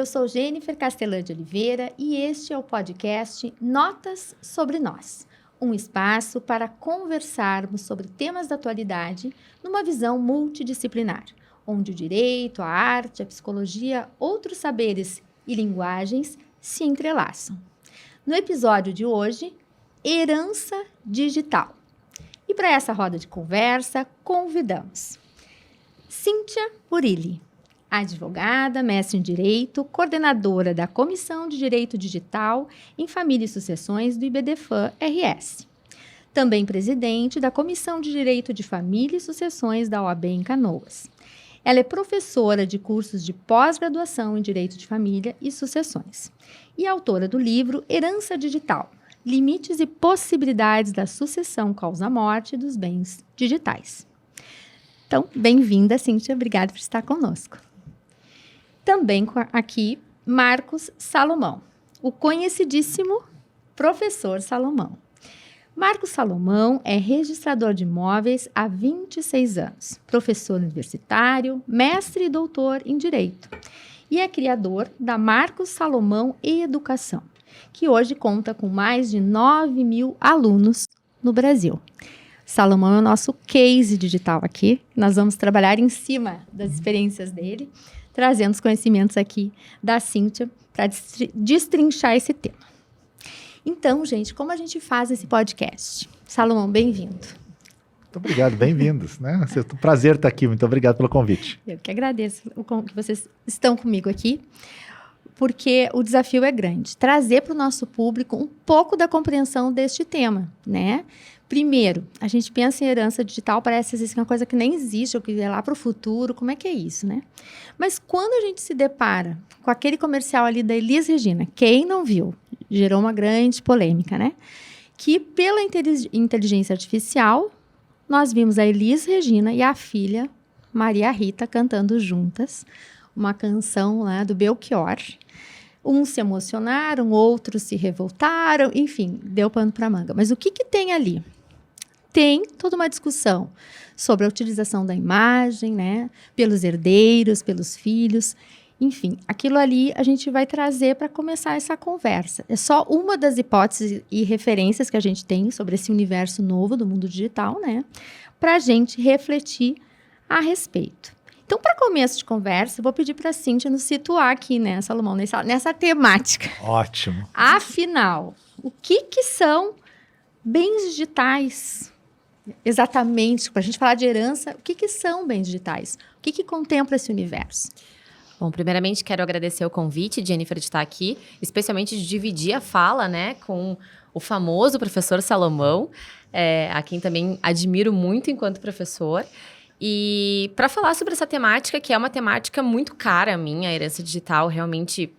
sou Jennifer Castelã de Oliveira e este é o podcast Notas sobre Nós, um espaço para conversarmos sobre temas da atualidade numa visão multidisciplinar, onde o direito, a arte, a psicologia, outros saberes e linguagens se entrelaçam. No episódio de hoje, herança digital. E para essa roda de conversa, convidamos Cíntia Burilli, advogada, mestre em Direito, coordenadora da Comissão de Direito Digital em Família e Sucessões do IBDFAN-RS. Também presidente da Comissão de Direito de Família e Sucessões da OAB em Canoas. Ela é professora de cursos de pós-graduação em Direito de Família e Sucessões e autora do livro Herança Digital, Limites e Possibilidades da Sucessão Causa-Morte dos Bens Digitais. Então, bem-vinda, Cíntia. Obrigada por estar conosco. Também aqui, Marcos Salomão, o conhecidíssimo professor Salomão. Marcos Salomão é registrador de imóveis há 26 anos, professor universitário, mestre e doutor em Direito, e é criador da Marcos Salomão Educação, que hoje conta com mais de 9.000 alunos no Brasil. Salomão é o nosso case digital aqui. Nós vamos trabalhar em cima das experiências dele, trazendo os conhecimentos aqui da Cíntia para destrinchar esse tema. Então, gente, como a gente faz esse podcast? Salomão, bem-vindo. Muito obrigado, bem-vindos. Né? É um prazer estar aqui, muito obrigado pelo convite. Eu que agradeço que vocês estão comigo aqui, porque o desafio é grande. Trazer para o nosso público um pouco da compreensão deste tema, né? Primeiro, a gente pensa em herança digital, parece às vezes uma coisa que nem existe, ou que é lá para o futuro, como é que é isso, né? Mas quando a gente se depara com aquele comercial ali da Elis Regina, quem não viu, gerou uma grande polêmica, né? Que pela inteligência artificial, nós vimos a Elis Regina e a filha Maria Rita cantando juntas uma canção lá do Belchior. Uns se emocionaram, outros se revoltaram, enfim, deu pano para manga. Mas o que tem ali? Tem toda uma discussão sobre a utilização da imagem, né, pelos herdeiros, pelos filhos, enfim, aquilo ali a gente vai trazer para começar essa conversa. É só uma das hipóteses e referências que a gente tem sobre esse universo novo do mundo digital, né, para a gente refletir a respeito. Então, para começo de conversa, eu vou pedir para a Cíntia nos situar aqui, né, Salomão, nessa temática. Ótimo. Afinal, o que são bens digitais? Exatamente, para a gente falar de herança, o que são bens digitais? O que contempla esse universo? Bom, primeiramente quero agradecer o convite, Jennifer, de estar aqui, especialmente de dividir a fala, né, com o famoso professor Salomão, a quem também admiro muito enquanto professor. E para falar sobre essa temática, que é uma temática muito cara a mim, a herança digital realmente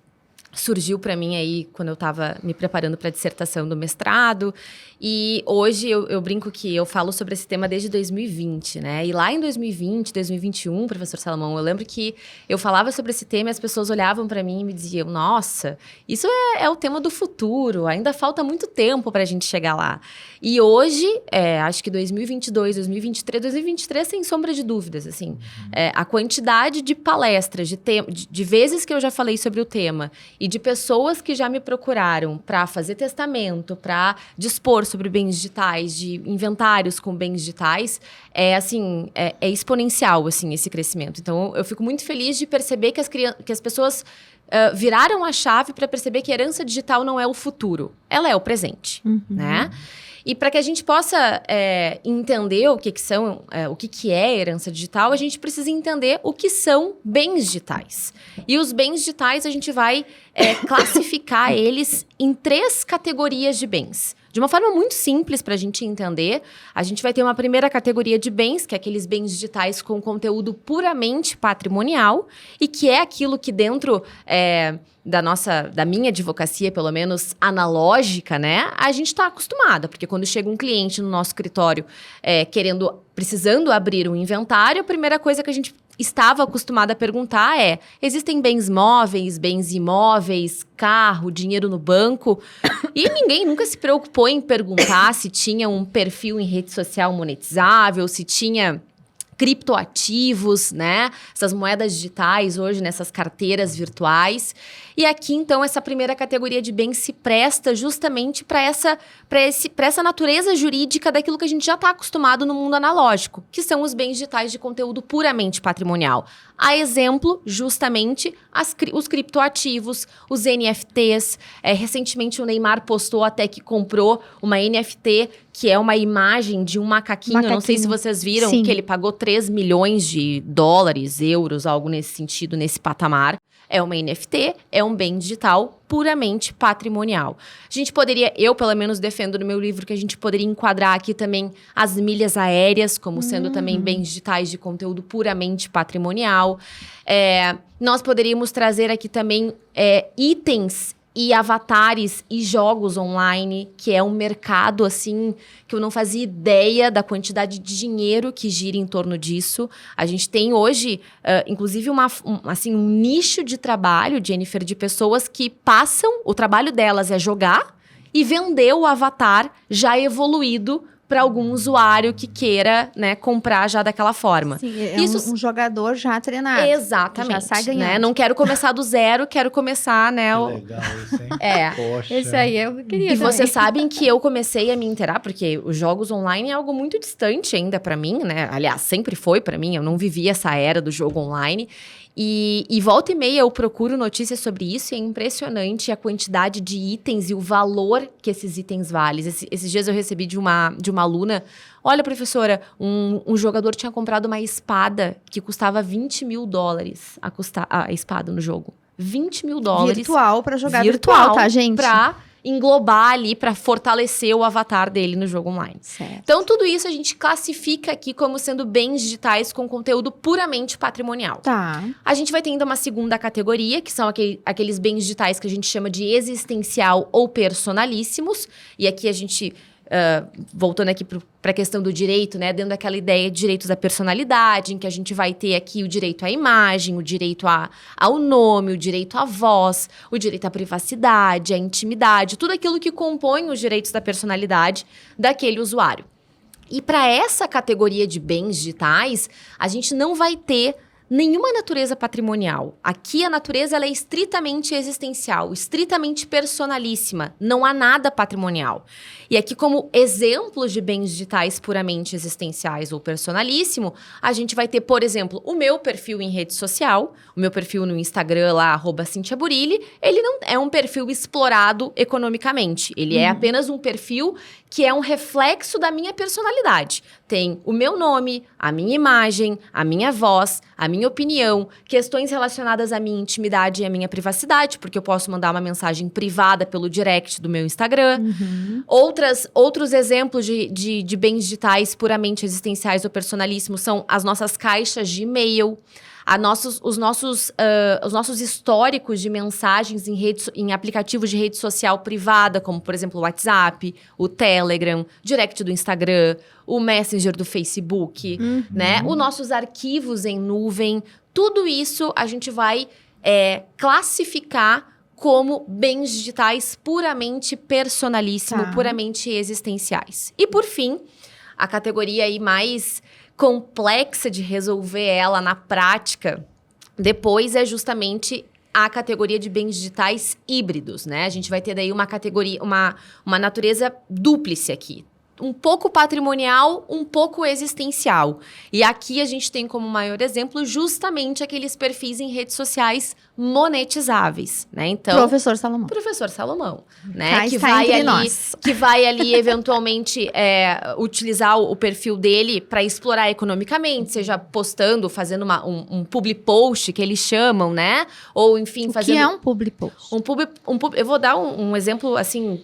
surgiu para mim aí quando eu estava me preparando para a dissertação do mestrado. E hoje eu brinco que eu falo sobre esse tema desde 2020, né? E lá em 2020, 2021, professor Salomão, eu lembro que eu falava sobre esse tema e as pessoas olhavam para mim e me diziam, nossa, isso é o tema do futuro, ainda falta muito tempo para a gente chegar lá. E hoje, acho que 2022, 2023, sem sombra de dúvidas, assim, a quantidade de palestras, de vezes que eu já falei sobre o tema e de pessoas que já me procuraram para fazer testamento, para dispor sobre bens digitais, de inventários com bens digitais, é exponencial, assim, esse crescimento. Então, eu fico muito feliz de perceber que as pessoas viraram a chave para perceber que a herança digital não é o futuro, ela é o presente, né? E para que a gente possa entender o que é herança digital, a gente precisa entender o que são bens digitais. E os bens digitais, a gente vai classificar eles em 3 categorias de bens. De uma forma muito simples para a gente entender, a gente vai ter uma primeira categoria de bens, que é aqueles bens digitais com conteúdo puramente patrimonial, e que é aquilo que dentro da minha advocacia, pelo menos analógica, né, a gente está acostumada, porque quando chega um cliente no nosso escritório precisando abrir um inventário, a primeira coisa que a gente estava acostumada a perguntar existem bens móveis, bens imóveis, carro, dinheiro no banco? E ninguém nunca se preocupou em perguntar se tinha um perfil em rede social monetizável, se tinha criptoativos, né? Essas moedas digitais hoje, nessas carteiras virtuais. E aqui, então, essa primeira categoria de bens se presta justamente para essa natureza jurídica daquilo que a gente já está acostumado no mundo analógico, que são os bens digitais de conteúdo puramente patrimonial. A exemplo, justamente, os criptoativos, os NFTs. Recentemente, o Neymar postou até que comprou uma NFT, que é uma imagem de um macaquinho. Não sei se vocês viram, Sim. que ele pagou 3 milhões de dólares, euros, algo nesse sentido, nesse patamar. É uma NFT, é um bem digital puramente patrimonial. A gente poderia, eu pelo menos defendo no meu livro, que a gente poderia enquadrar aqui também as milhas aéreas, como sendo também bens digitais de conteúdo puramente patrimonial. Nós poderíamos trazer aqui também itens e avatares e jogos online, que é um mercado, assim, que eu não fazia ideia da quantidade de dinheiro que gira em torno disso. A gente tem hoje, inclusive, um nicho de trabalho, Jennifer, de pessoas que passam, o trabalho delas é jogar e vender o avatar já evoluído para algum usuário que queira, né, comprar já daquela forma. Sim, um jogador já treinado. Exatamente. Já sai ganhando. Né? Não quero começar do zero, quero começar, né? Que legal isso, hein? Poxa. Esse aí eu queria E também. vocês sabem que eu comecei a me inteirar, porque os jogos online é algo muito distante ainda pra mim, né? Aliás, sempre foi pra mim, eu não vivi essa era do jogo online. E volta e meia eu procuro notícias sobre isso e é impressionante a quantidade de itens e o valor que esses itens valem. Esses dias eu recebi de uma aluna, olha, professora, um jogador tinha comprado uma espada que custava $20 mil a espada no jogo. $20 mil. Virtual pra jogar virtual, tá, gente? Pra englobar ali, pra fortalecer o avatar dele no jogo online. Certo. Então, tudo isso a gente classifica aqui como sendo bens digitais com conteúdo puramente patrimonial. Tá. A gente vai ter ainda uma segunda categoria, que são aqueles bens digitais que a gente chama de existencial ou personalíssimos. E aqui a gente, voltando aqui para a questão do direito, né, dando aquela ideia de direitos da personalidade, em que a gente vai ter aqui o direito à imagem, o direito ao nome, o direito à voz, o direito à privacidade, à intimidade, tudo aquilo que compõe os direitos da personalidade daquele usuário. E para essa categoria de bens digitais, a gente não vai ter nenhuma natureza patrimonial. Aqui a natureza ela é estritamente existencial, estritamente personalíssima. Não há nada patrimonial. E aqui, como exemplos de bens digitais puramente existenciais ou personalíssimo, a gente vai ter, por exemplo, o meu perfil em rede social, o meu perfil no Instagram lá, @CintiaBurilli, ele não é um perfil explorado economicamente. Ele é apenas um perfil que é um reflexo da minha personalidade. Tem o meu nome, a minha imagem, a minha voz, a minha opinião, questões relacionadas à minha intimidade e à minha privacidade, porque eu posso mandar uma mensagem privada pelo direct do meu Instagram. Outros exemplos de bens digitais puramente existenciais ou personalíssimos são as nossas caixas de e-mail, os nossos históricos de mensagens em aplicativos de rede social privada, como, por exemplo, o WhatsApp, o Telegram, direct do Instagram, o Messenger do Facebook, né? Os nossos arquivos em nuvem. Tudo isso a gente vai classificar como bens digitais puramente personalíssimos, puramente existenciais. E, por fim, a categoria aí mais complexa de resolver ela na prática, depois é justamente a categoria de bens digitais híbridos, né? A gente vai ter daí uma categoria, uma natureza dúplice aqui. Um pouco patrimonial, um pouco existencial. E aqui a gente tem como maior exemplo justamente aqueles perfis em redes sociais monetizáveis, né? Então, Professor Salomão, né? Que vai ali eventualmente utilizar o perfil dele para explorar economicamente, seja postando, fazendo um public post que eles chamam, né? Ou enfim, fazendo. O que é um public post? Eu vou dar um exemplo assim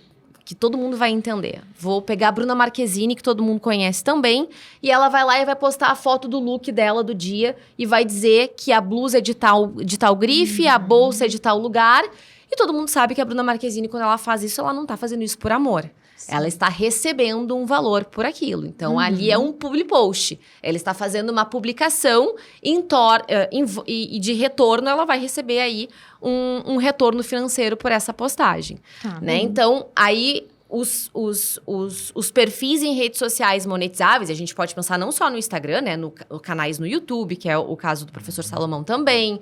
que todo mundo vai entender. Vou pegar a Bruna Marquezine, que todo mundo conhece também, e ela vai lá e vai postar a foto do look dela do dia e vai dizer que a blusa é de tal grife, a bolsa é de tal lugar, e todo mundo sabe que a Bruna Marquezine, quando ela faz isso, ela não tá fazendo isso por amor. Sim. Ela está recebendo um valor por aquilo. Então, ali é um public post. Ela está fazendo uma publicação e de retorno, ela vai receber aí um retorno financeiro por essa postagem. Né? Então, aí os perfis em redes sociais monetizáveis, a gente pode pensar não só no Instagram, né? No canais no YouTube, que é o caso do professor Salomão também,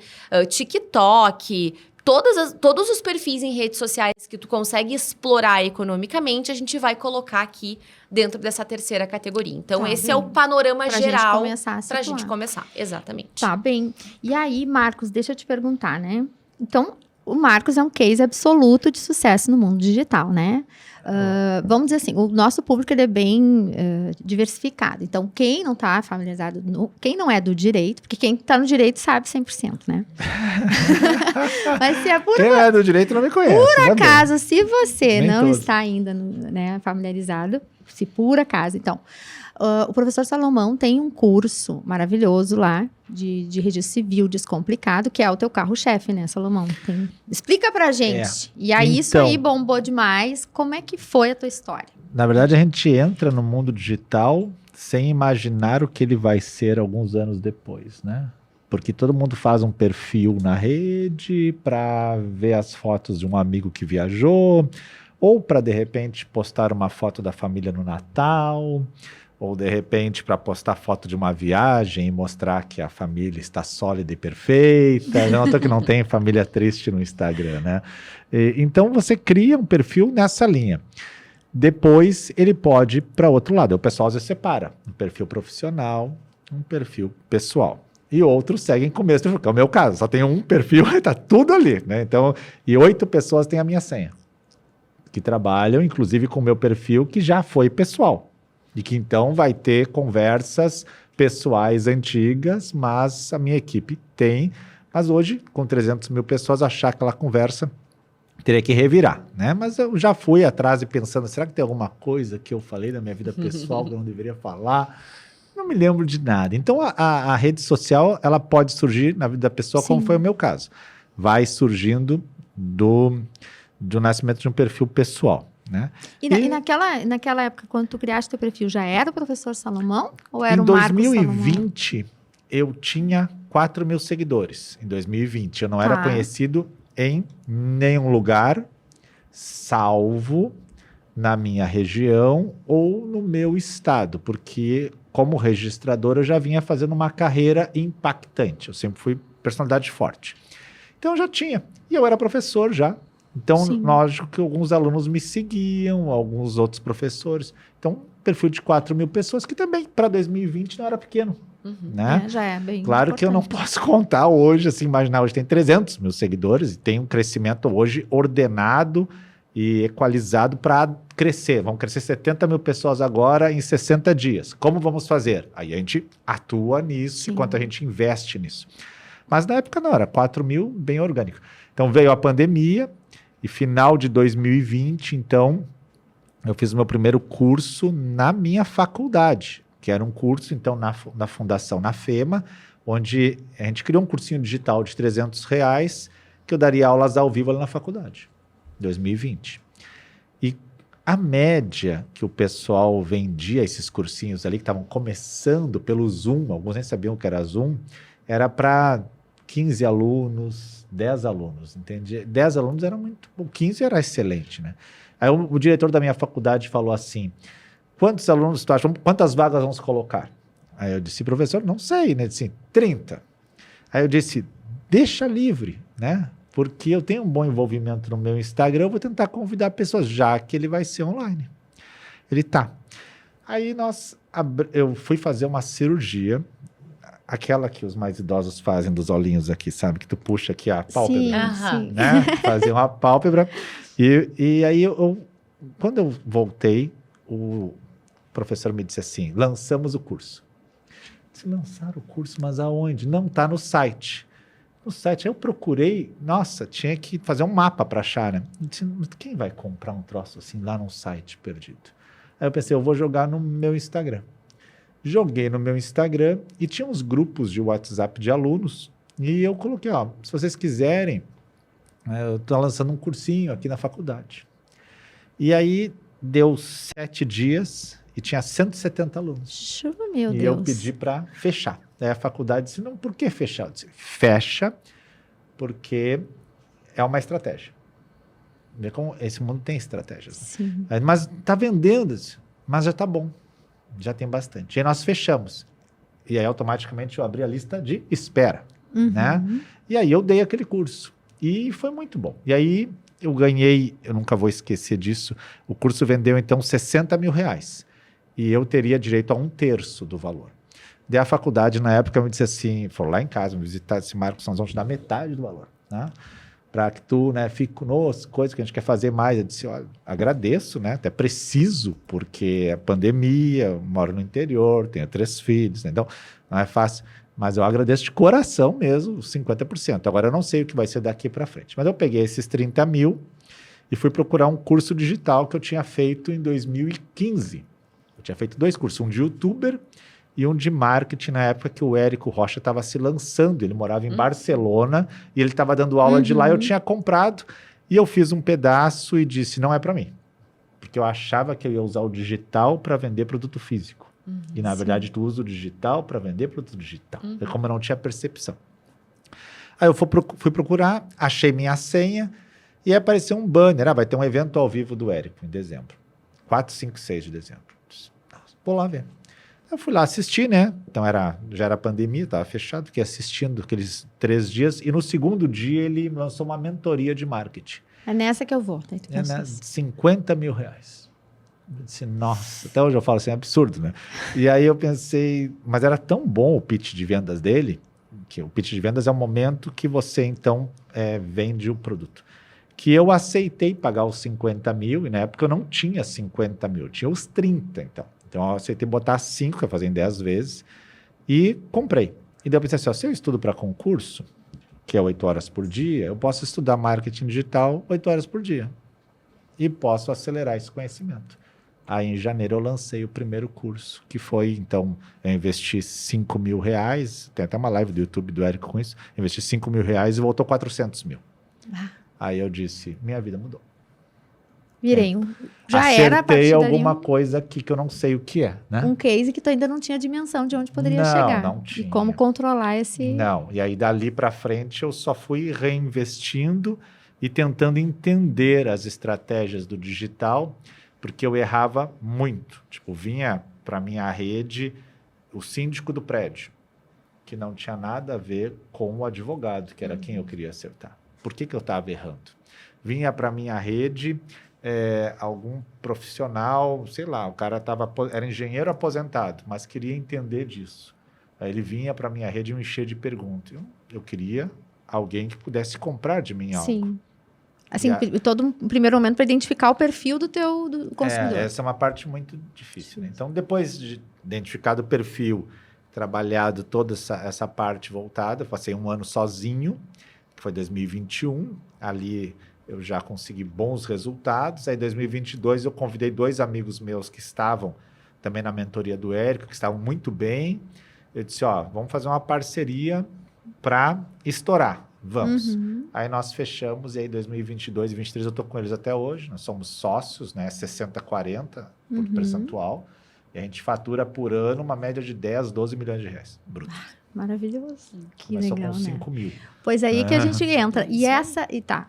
TikTok, todos os perfis em redes sociais que tu consegue explorar economicamente, a gente vai colocar aqui dentro dessa terceira categoria. Então, esse é o panorama geral para a gente começar. Exatamente. Tá bem. E aí, Marcos, deixa eu te perguntar, né? Então, o Marcos é um case absoluto de sucesso no mundo digital, né? Vamos dizer assim, o nosso público ele é bem diversificado. Então, quem não está familiarizado, quem não é do direito, porque quem está no direito sabe 100%, né? Mas se é quem é do direito não me conhece. Por acaso, se você Nem não todos. está ainda familiarizado, se por acaso, então... o professor Salomão tem um curso maravilhoso lá de registro civil descomplicado, que é o teu carro-chefe, né, Salomão? Explica pra gente. E aí, isso aí bombou demais. Como é que foi a tua história? Na verdade, a gente entra no mundo digital sem imaginar o que ele vai ser alguns anos depois, né? Porque todo mundo faz um perfil na rede para ver as fotos de um amigo que viajou, ou para, de repente, postar uma foto da família no Natal, ou de repente para postar foto de uma viagem e mostrar que a família está sólida e perfeita. Não que não tem família triste no Instagram, né? Então você cria um perfil nessa linha. Depois ele pode ir para outro lado. O pessoal às vezes separa um perfil profissional, um perfil pessoal. E outros seguem com o mesmo, que é o meu caso. Só tenho um perfil e está tudo ali, né? Então, e 8 pessoas têm a minha senha, que trabalham inclusive com o meu perfil que já foi pessoal. E que então vai ter conversas pessoais antigas, mas a minha equipe tem. Mas hoje, com 300 mil pessoas, achar aquela conversa teria que revirar, né? Mas eu já fui atrás e pensando, será que tem alguma coisa que eu falei da minha vida pessoal que eu não deveria falar? Não me lembro de nada. Então a rede social, ela pode surgir na vida da pessoa, como foi o meu caso. Vai surgindo do nascimento de um perfil pessoal. Né? E naquela época, quando tu criaste teu perfil, já era o professor Salomão? Ou era o Marcos Salomão? Em 2020, eu tinha 4 mil seguidores. Em 2020, eu não era conhecido em nenhum lugar, salvo na minha região ou no meu estado, porque como registrador eu já vinha fazendo uma carreira impactante. Eu sempre fui personalidade forte. Então eu já tinha. E eu era professor já. Então, lógico que alguns alunos me seguiam, alguns outros professores. Então, perfil de 4 mil pessoas, que também, para 2020, não era pequeno. Né? Já é bem claro importante. Que eu não posso contar hoje, assim, imaginar, hoje tem 300 mil seguidores e tem um crescimento hoje ordenado e equalizado para crescer. Vão crescer 70 mil pessoas agora em 60 dias. Como vamos fazer? Aí a gente atua nisso, enquanto a gente investe nisso. Mas na época não, era 4 mil, bem orgânico. Então, veio a pandemia. E final de 2020, então, eu fiz o meu primeiro curso na minha faculdade, que era um curso, então, na Fundação, na FEMA, onde a gente criou um cursinho digital de R$300, que eu daria aulas ao vivo ali na faculdade, 2020. E a média que o pessoal vendia esses cursinhos ali, que estavam começando pelo Zoom, alguns nem sabiam que era Zoom, era para 15 alunos, 10 alunos, entende? 10 alunos era muito bom, 15 era excelente, né? Aí o diretor da minha faculdade falou assim, quantos alunos tu acha, quantas vagas vamos colocar? Aí eu disse, professor, não sei, né? Ele disse, 30. Aí eu disse, deixa livre, né? Porque eu tenho um bom envolvimento no meu Instagram, eu vou tentar convidar pessoas, já que ele vai ser online. Ele tá. Aí eu fui fazer uma cirurgia, aquela que os mais idosos fazem dos olhinhos aqui, sabe? Que tu puxa aqui a pálpebra. Sim. Né? Fazer uma pálpebra. E aí, quando eu voltei, o professor me disse assim, lançamos o curso. Disse, lançaram o curso, mas aonde? Não, está no site. No site, aí eu procurei, nossa, tinha que fazer um mapa para achar, né? Eu disse, mas quem vai comprar um troço assim lá num site perdido? Aí eu pensei, eu vou jogar no meu Instagram. Joguei no meu Instagram e tinha uns grupos de WhatsApp de alunos e eu coloquei, ó, se vocês quiserem, eu estou lançando um cursinho aqui na faculdade. E aí deu 7 dias e tinha 170 alunos. Meu Deus. E eu pedi para fechar. Aí a faculdade disse, não, por que fechar? Eu disse, fecha porque é uma estratégia. Vê como esse mundo tem estratégias. Sim. Né? Mas tá vendendo, mas já tá bom. Já tem bastante. E aí nós fechamos. E aí automaticamente eu abri a lista de espera. Né? E aí eu dei aquele curso. E foi muito bom. E aí eu ganhei, eu nunca vou esquecer disso, o curso vendeu então R$60 mil. E eu teria direito a 1/3 do valor. Daí a faculdade, na época, me disse assim, foram lá em casa, me visitar, disse, Marcos, nós vamos te dar metade do valor, né? Para que tu, né, fique conosco, coisas que a gente quer fazer mais. Eu disse, olha, agradeço, né? Até preciso, porque é pandemia, eu moro no interior, tenho 3 filhos, né? Então não é fácil. Mas eu agradeço de coração mesmo, 50%. Agora eu não sei o que vai ser daqui para frente. Mas eu peguei esses 30 mil e fui procurar um curso digital que eu tinha feito em 2015. Eu tinha feito 2 cursos, um de youtuber e um de marketing, na época que o Érico Rocha estava se lançando. Ele morava em Barcelona e ele estava dando aula de lá. Eu tinha comprado e eu fiz um pedaço e disse, não é para mim. Porque eu achava que eu ia usar o digital para vender produto físico. E, na verdade, tu usa o digital para vender produto digital. É como eu não tinha percepção. Aí eu fui procurar, achei minha senha e aí apareceu um banner. Vai ter um evento ao vivo do Érico em dezembro. 4, 5, 6 de dezembro. Vou lá ver. Eu fui lá assistir, né? Então já era pandemia, estava fechado, fiquei assistindo aqueles 3 dias. E no segundo dia ele lançou uma mentoria de marketing. É nessa que eu vou. Tá? É, né? R$50 mil. Eu disse, nossa, até hoje eu falo assim, é absurdo, né? E aí eu pensei, mas era tão bom o pitch de vendas dele, que o pitch de vendas é o momento que você, então, vende o produto. Que eu aceitei pagar os 50 mil, e na época eu não tinha 50 mil, eu tinha os 30, então. Então eu aceitei botar 5, que eu fazia em 10 vezes, e comprei. E daí eu pensei assim, ó, se eu estudo para concurso, que é 8 horas por dia, eu posso estudar marketing digital 8 horas por dia. E posso acelerar esse conhecimento. Aí, em janeiro, eu lancei o primeiro curso, que foi, então, eu investi R$5 mil, tem até uma live do YouTube do Érico com isso, investi R$5 mil e voltou 400 mil. Aí eu disse, minha vida mudou. Virei já era a partir Acertei dali alguma coisa aqui que eu não sei o que é, né? um case que tu ainda não tinha dimensão de onde poderia chegar. Não tinha. E como controlar esse... Não, e aí dali para frente eu só fui reinvestindo e tentando entender as estratégias do digital, porque eu errava muito. Tipo, vinha para minha rede o síndico do prédio, que não tinha nada a ver com o advogado, que era quem eu queria acertar. Por que eu estava errando? Vinha para minha rede algum profissional, sei lá, o cara era engenheiro aposentado, mas queria entender disso. Aí ele vinha para minha rede e me encher de perguntas. Eu queria alguém que pudesse comprar de mim algo. Sim. Assim, todo um primeiro momento para identificar o perfil do consumidor. Essa é uma parte muito difícil. Né? Então, depois de identificado o perfil, trabalhado toda essa parte voltada, passei um ano sozinho, que foi 2021. Ali eu já consegui bons resultados. Aí, em 2022, eu convidei 2 amigos meus que estavam também na mentoria do Érico, que estavam muito bem. Eu disse, vamos fazer uma parceria para estourar. Vamos. Aí nós fechamos, e aí 2022 e 2023 eu estou com eles até hoje. Nós somos sócios, né? 60-40 por percentual. E a gente fatura por ano uma média de 10, 12 milhões de reais. Bruto. Maravilhoso. Que começou legal, com 5 mil. Pois aí que a gente entra. E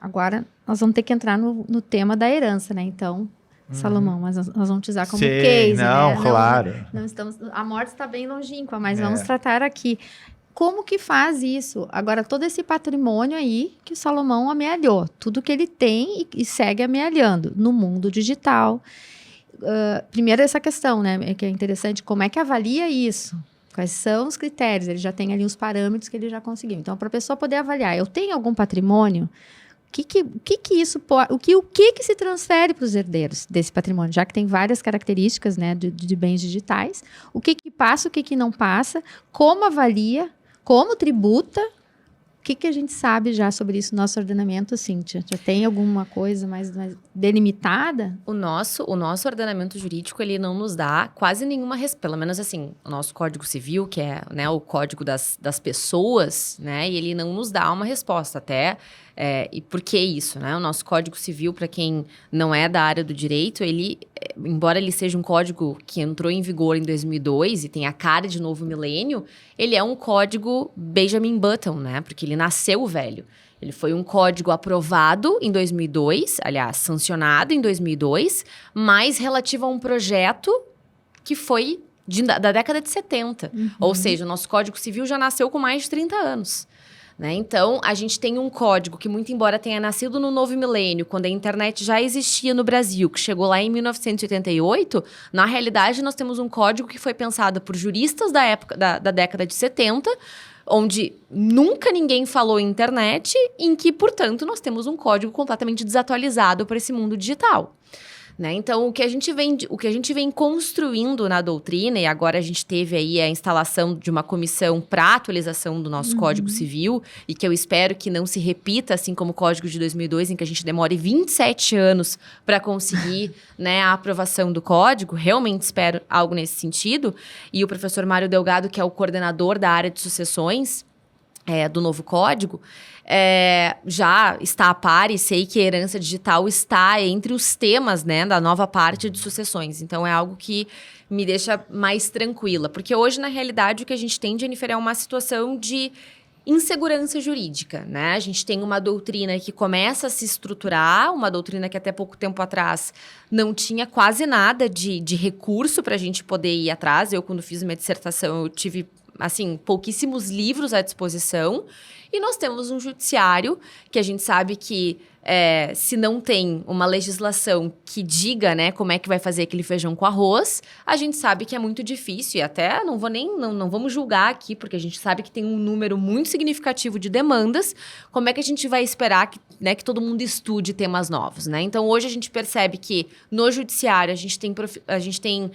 agora nós vamos ter que entrar no tema da herança, né? Então, Salomão, mas nós vamos te usar como case, não, né? claro. Não estamos, a morte está bem longínqua, mas vamos tratar aqui. Como que faz isso? Agora, todo esse patrimônio aí que o Salomão amealhou, tudo que ele tem e segue amealhando no mundo digital. Primeiro, essa questão, né, que é interessante, como é que avalia isso? Quais são os critérios? Ele já tem ali os parâmetros que ele já conseguiu. Então, para a pessoa poder avaliar, eu tenho algum patrimônio? O que se transfere para os herdeiros desse patrimônio? Já que tem várias características, né, de bens digitais. O que passa, o que não passa? Como avalia? Como tributa? O que a gente sabe já sobre isso no nosso ordenamento, Cíntia? Já tem alguma coisa mais delimitada? O nosso ordenamento jurídico, ele não nos dá quase nenhuma resposta. Pelo menos assim, o nosso Código Civil, que é, né, o código das pessoas, né? E ele não nos dá uma resposta. Até E por que isso, né? O nosso Código Civil, para quem não é da área do direito, ele, embora ele seja um código que entrou em vigor em 2002 e tem a cara de novo milênio, ele é um código Benjamin Button, né? Porque ele nasceu velho. Ele foi um código aprovado em 2002, aliás, sancionado em 2002, mas relativo a um projeto que foi da década de 70. Ou seja, o nosso Código Civil já nasceu com mais de 30 anos. Né? Então, a gente tem um código que, muito embora tenha nascido no novo milênio, quando a internet já existia no Brasil, que chegou lá em 1988, na realidade, nós temos um código que foi pensado por juristas da época da década de 70, onde nunca ninguém falou em internet, em que, portanto, nós temos um código completamente desatualizado para esse mundo digital. Né? Então, o que a gente vem construindo na doutrina, e agora a gente teve aí a instalação de uma comissão para atualização do nosso Código Civil, e que eu espero que não se repita, assim como o Código de 2002, em que a gente demore 27 anos para conseguir né, a aprovação do código, realmente espero algo nesse sentido, e o professor Mário Delgado, que é o coordenador da área de sucessões do novo código, já está a par e sei que a herança digital está entre os temas, né, da nova parte de sucessões. Então, é algo que me deixa mais tranquila. Porque hoje, na realidade, o que a gente tem, Jennifer, é uma situação de insegurança jurídica, né? A gente tem uma doutrina que começa a se estruturar, uma doutrina que até pouco tempo atrás não tinha quase nada de recurso para a gente poder ir atrás. Eu, quando fiz minha dissertação, eu tive assim, pouquíssimos livros à disposição, e nós temos um judiciário que a gente sabe que se não tem uma legislação que diga, né, como é que vai fazer aquele feijão com arroz, a gente sabe que é muito difícil, e até não vamos julgar aqui, porque a gente sabe que tem um número muito significativo de demandas, como é que a gente vai esperar que todo mundo estude temas novos, né? Então, hoje a gente percebe que no judiciário a gente tem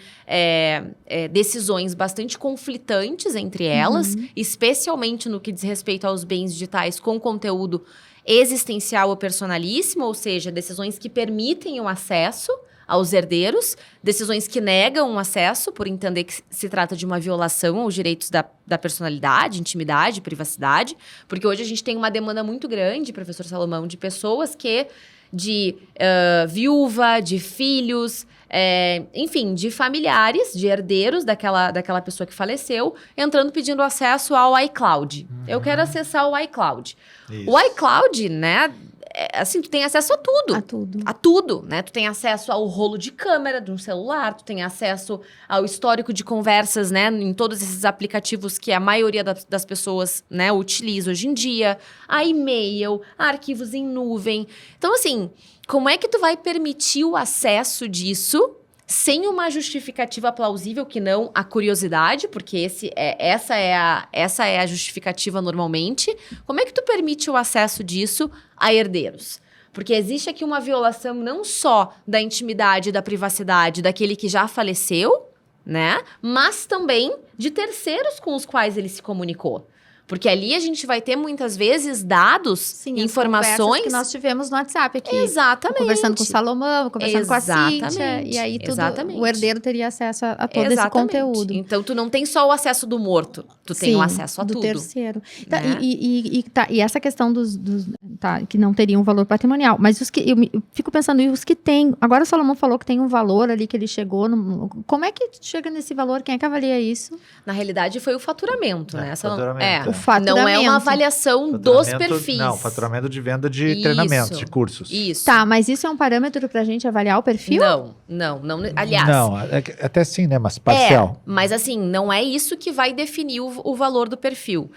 decisões bastante conflitantes entre elas, especialmente no que diz respeito aos bens digitais com conteúdo existencial ou personalíssimo, ou seja, decisões que permitem o acesso aos herdeiros, decisões que negam o acesso por entender que se trata de uma violação aos direitos da personalidade, intimidade, privacidade, porque hoje a gente tem uma demanda muito grande, professor Salomão, de pessoas de viúva, de filhos, enfim, de familiares, de herdeiros daquela pessoa que faleceu, entrando pedindo acesso ao iCloud. Eu quero acessar o iCloud. Isso. O iCloud, né, assim, tu tem acesso a tudo. A tudo. A tudo, né? Tu tem acesso ao rolo de câmera de um celular, tu tem acesso ao histórico de conversas, né, em todos esses aplicativos que a maioria das pessoas, né, utiliza hoje em dia, a e-mail, a arquivos em nuvem. Então, assim, como é que tu vai permitir o acesso disso sem uma justificativa plausível, que não a curiosidade, porque essa é a justificativa normalmente. Como é que tu permite o acesso disso a herdeiros? Porque existe aqui uma violação não só da intimidade e da privacidade daquele que já faleceu, né? Mas também de terceiros com os quais ele se comunicou. Porque ali a gente vai ter, muitas vezes, dados, sim, informações que nós tivemos no WhatsApp aqui. Exatamente. Conversando com o Salomão, conversando com a Cíntia. E aí o herdeiro teria acesso a todo esse conteúdo. Então, tu não tem só o acesso do morto, tu tem o acesso a tudo. Do terceiro. Né? E essa questão que não teriam um valor patrimonial. Mas os que eu fico pensando, e os que tem... Agora o Salomão falou que tem um valor ali que ele chegou... Como é que chega nesse valor? Quem é que avalia isso? Na realidade, foi o faturamento, né? Faturamento. Não é uma avaliação dos perfis. Não, faturamento de venda de treinamentos, de cursos. Isso. Tá, mas isso é um parâmetro pra gente avaliar o perfil? Não. Aliás... Não, até sim, né? Mas parcial. Mas assim, não é isso que vai definir o valor do perfil.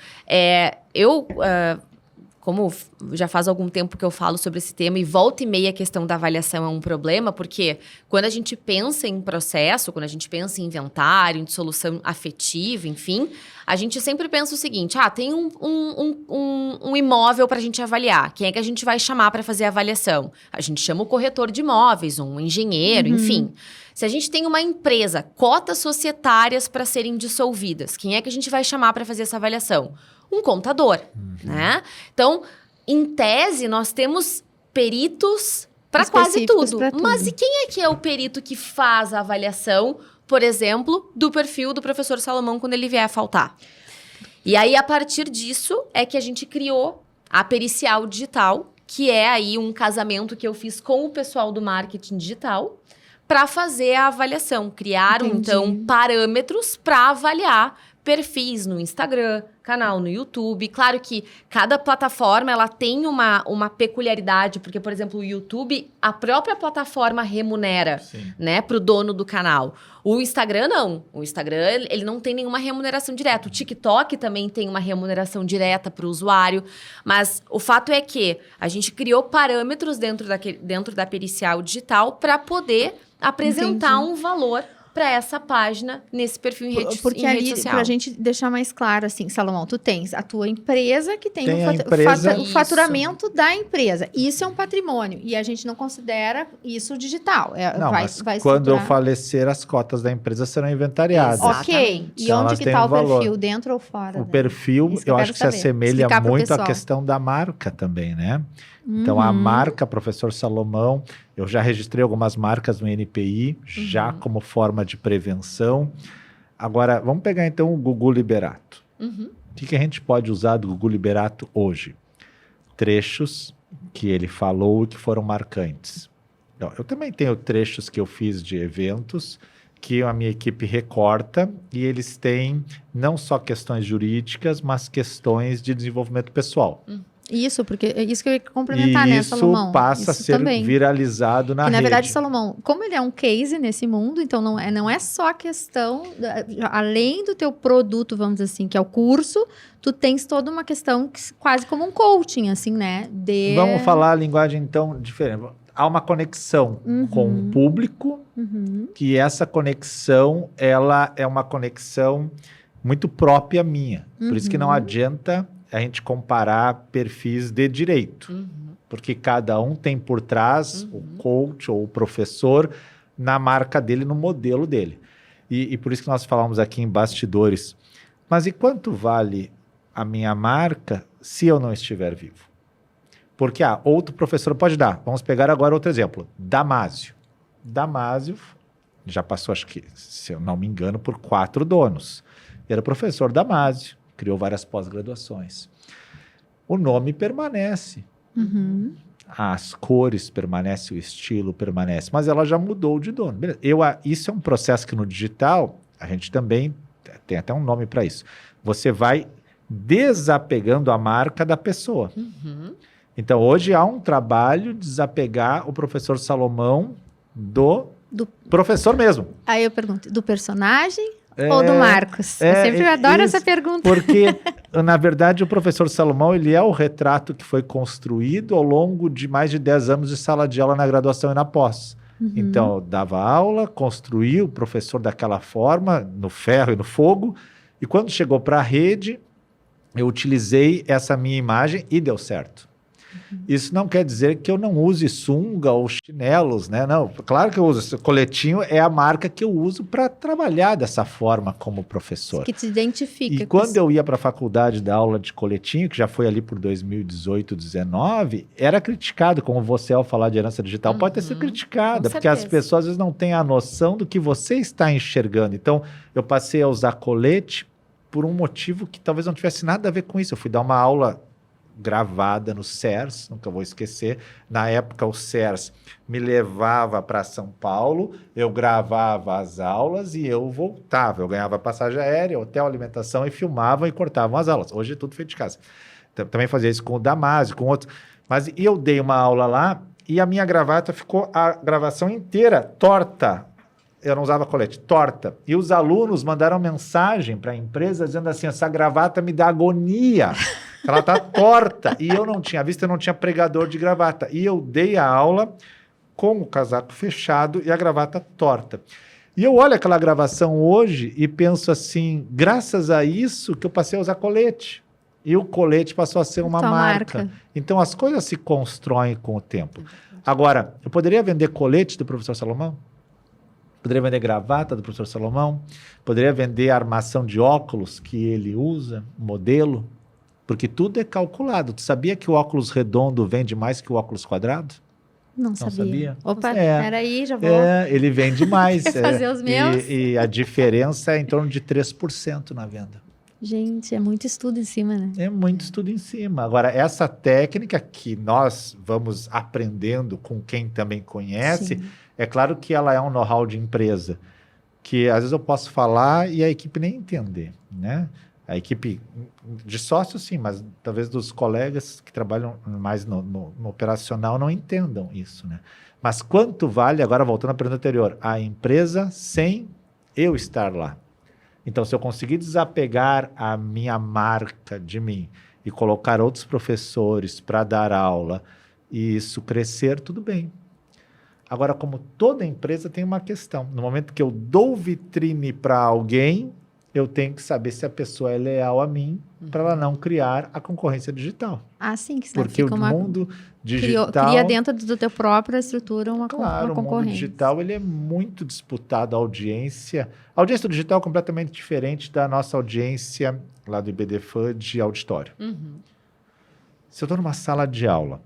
Como já faz algum tempo que eu falo sobre esse tema, e volta e meia a questão da avaliação é um problema, porque quando a gente pensa em processo, quando a gente pensa em inventário, em dissolução afetiva, enfim, a gente sempre pensa o seguinte, tem um imóvel para a gente avaliar, quem é que a gente vai chamar para fazer a avaliação? A gente chama o corretor de imóveis, um engenheiro, enfim. Se a gente tem uma empresa, cotas societárias para serem dissolvidas, quem é que a gente vai chamar para fazer essa avaliação? Um contador, né? Então, em tese, nós temos peritos para quase tudo. Mas e quem é que é o perito que faz a avaliação, por exemplo, do perfil do professor Salomão quando ele vier a faltar? E aí, a partir disso, é que a gente criou a Pericial Digital, que é aí um casamento que eu fiz com o pessoal do marketing digital para fazer a avaliação. Criaram, então, parâmetros para avaliar perfis no Instagram, canal no YouTube. Claro que cada plataforma ela tem uma peculiaridade, porque, por exemplo, o YouTube, a própria plataforma remunera, né, para o dono do canal. O Instagram, não. O Instagram, ele não tem nenhuma remuneração direta. O TikTok também tem uma remuneração direta para o usuário. Mas o fato é que a gente criou parâmetros dentro da Pericial Digital para poder apresentar um valor para essa página nesse perfil em rede social. Porque ali, para a gente deixar mais claro, assim, Salomão, tu tens a tua empresa que tem o faturamento da empresa. Isso é um patrimônio e a gente não considera isso digital. Quando eu falecer, as cotas da empresa serão inventariadas. Ok. E então, onde que está o perfil? Dentro ou fora? O perfil, eu acho que se assemelha muito à questão da marca também, né? Então, a marca Professor Salomão, eu já registrei algumas marcas no NPI, já como forma de prevenção. Agora, vamos pegar então o Gugu Liberato. O que a gente pode usar do Gugu Liberato hoje? Trechos que ele falou e que foram marcantes. Eu também tenho trechos que eu fiz de eventos que a minha equipe recorta e eles têm não só questões jurídicas, mas questões de desenvolvimento pessoal. Isso, porque é isso que eu ia complementar, né, Salomão? Isso passa a ser viralizado na rede. Na verdade, Salomão, como ele é um case nesse mundo, então não é só a questão, além do teu produto, vamos dizer assim, que é o curso, tu tens toda uma questão quase como um coaching, assim, né? Vamos falar a linguagem, então, diferente. Há uma conexão com o público, que essa conexão, ela é uma conexão muito própria minha. Por isso que não adianta a gente comparar perfis de direito, porque cada um tem por trás o coach ou o professor na marca dele, no modelo dele. E por isso que nós falamos aqui em bastidores, mas e quanto vale a minha marca se eu não estiver vivo? Porque outro professor pode dar. Vamos pegar agora outro exemplo, Damásio. Damásio já passou, acho que, se eu não me engano, por 4 donos. Era o professor Damásio. Criou várias pós-graduações. O nome permanece. As cores permanecem, o estilo permanece, mas ela já mudou de dono. Beleza. Isso é um processo que no digital, a gente também tem até um nome para isso. Você vai desapegando a marca da pessoa. Então, hoje há um trabalho de desapegar o professor Salomão do professor mesmo. Aí eu pergunto, do personagem ou do Marcos? Eu sempre adoro essa pergunta. Porque, na verdade, o professor Salomão, ele é o retrato que foi construído ao longo de mais de 10 anos de sala de aula na graduação e na pós. Então, eu dava aula, construí o professor daquela forma, no ferro e no fogo, e quando chegou para a rede, eu utilizei essa minha imagem e deu certo. Isso não quer dizer que eu não use sunga ou chinelos, né? Não, claro que eu uso. Esse coletinho é a marca que eu uso para trabalhar dessa forma como professor. Que te identifica. E quando eu ia para a faculdade dar aula de coletinho, que já foi ali por 2018, 2019, era criticado, como você ao falar de herança digital, pode ter sido criticada, porque as pessoas às vezes não têm a noção do que você está enxergando. Então, eu passei a usar colete por um motivo que talvez não tivesse nada a ver com isso. Eu fui dar uma aula gravada no CERS, nunca vou esquecer. Na época, o CERS me levava para São Paulo, eu gravava as aulas e eu voltava. Eu ganhava passagem aérea, hotel, alimentação e filmavam e cortavam as aulas. Hoje é tudo feito de casa. Também fazia isso com o Damásio, com outros. Mas eu dei uma aula lá e a minha gravata ficou a gravação inteira torta. Eu não usava colete, torta. E os alunos mandaram mensagem para a empresa dizendo assim, essa gravata me dá agonia. Ela tá torta. E eu não tinha visto, eu não tinha pregador de gravata. E eu dei a aula com o casaco fechado e a gravata torta. E eu olho aquela gravação hoje e penso assim, graças a isso que eu passei a usar colete. E o colete passou a ser uma marca. Então as coisas se constroem com o tempo. Agora, eu poderia vender colete do professor Salomão? Poderia vender gravata do professor Salomão? Poderia vender a armação de óculos que ele usa, modelo? Porque tudo é calculado. Tu sabia que o óculos redondo vende mais que o óculos quadrado? Não sabia. Opa, peraí, já vou. Ele vende mais. Fazer os meus. E a diferença é em torno de 3% na venda. Gente, é muito estudo em cima, né? É muito estudo em cima. Agora, essa técnica que nós vamos aprendendo com quem também conhece, Sim. é claro que ela é um know-how de empresa, que às vezes eu posso falar e a equipe nem entender, né? A equipe de sócios, sim, mas talvez dos colegas que trabalham mais no operacional não entendam isso, né? Mas quanto vale, agora voltando à pergunta anterior, a empresa sem eu estar lá? Então, se eu conseguir desapegar a minha marca de mim e colocar outros professores para dar aula e isso crescer, tudo bem. Agora, como toda empresa tem uma questão, no momento que eu dou vitrine para alguém, eu tenho que saber se a pessoa é leal a mim para ela não criar a concorrência digital. Ah, sim, que senão Porque fica o mundo digital... Cria dentro do teu própria estrutura uma Claro, o mundo concorrência. digital ele é muito disputado, a audiência do digital é completamente diferente da nossa audiência lá do IBDFAN de auditório. Se eu estou numa sala de aula,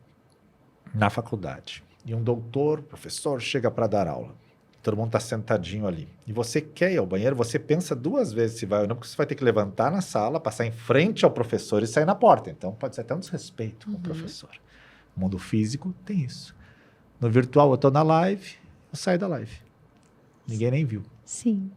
na faculdade, e um doutor, professor, chega para dar aula, todo mundo está sentadinho ali, e você quer ir ao banheiro, você pensa 2 vezes se vai ou não, porque você vai ter que levantar na sala, passar em frente ao professor e sair na porta. Então pode ser até um desrespeito com o professor. No mundo físico tem isso. No virtual, eu estou na live, eu saio da live. Ninguém nem viu. Sim.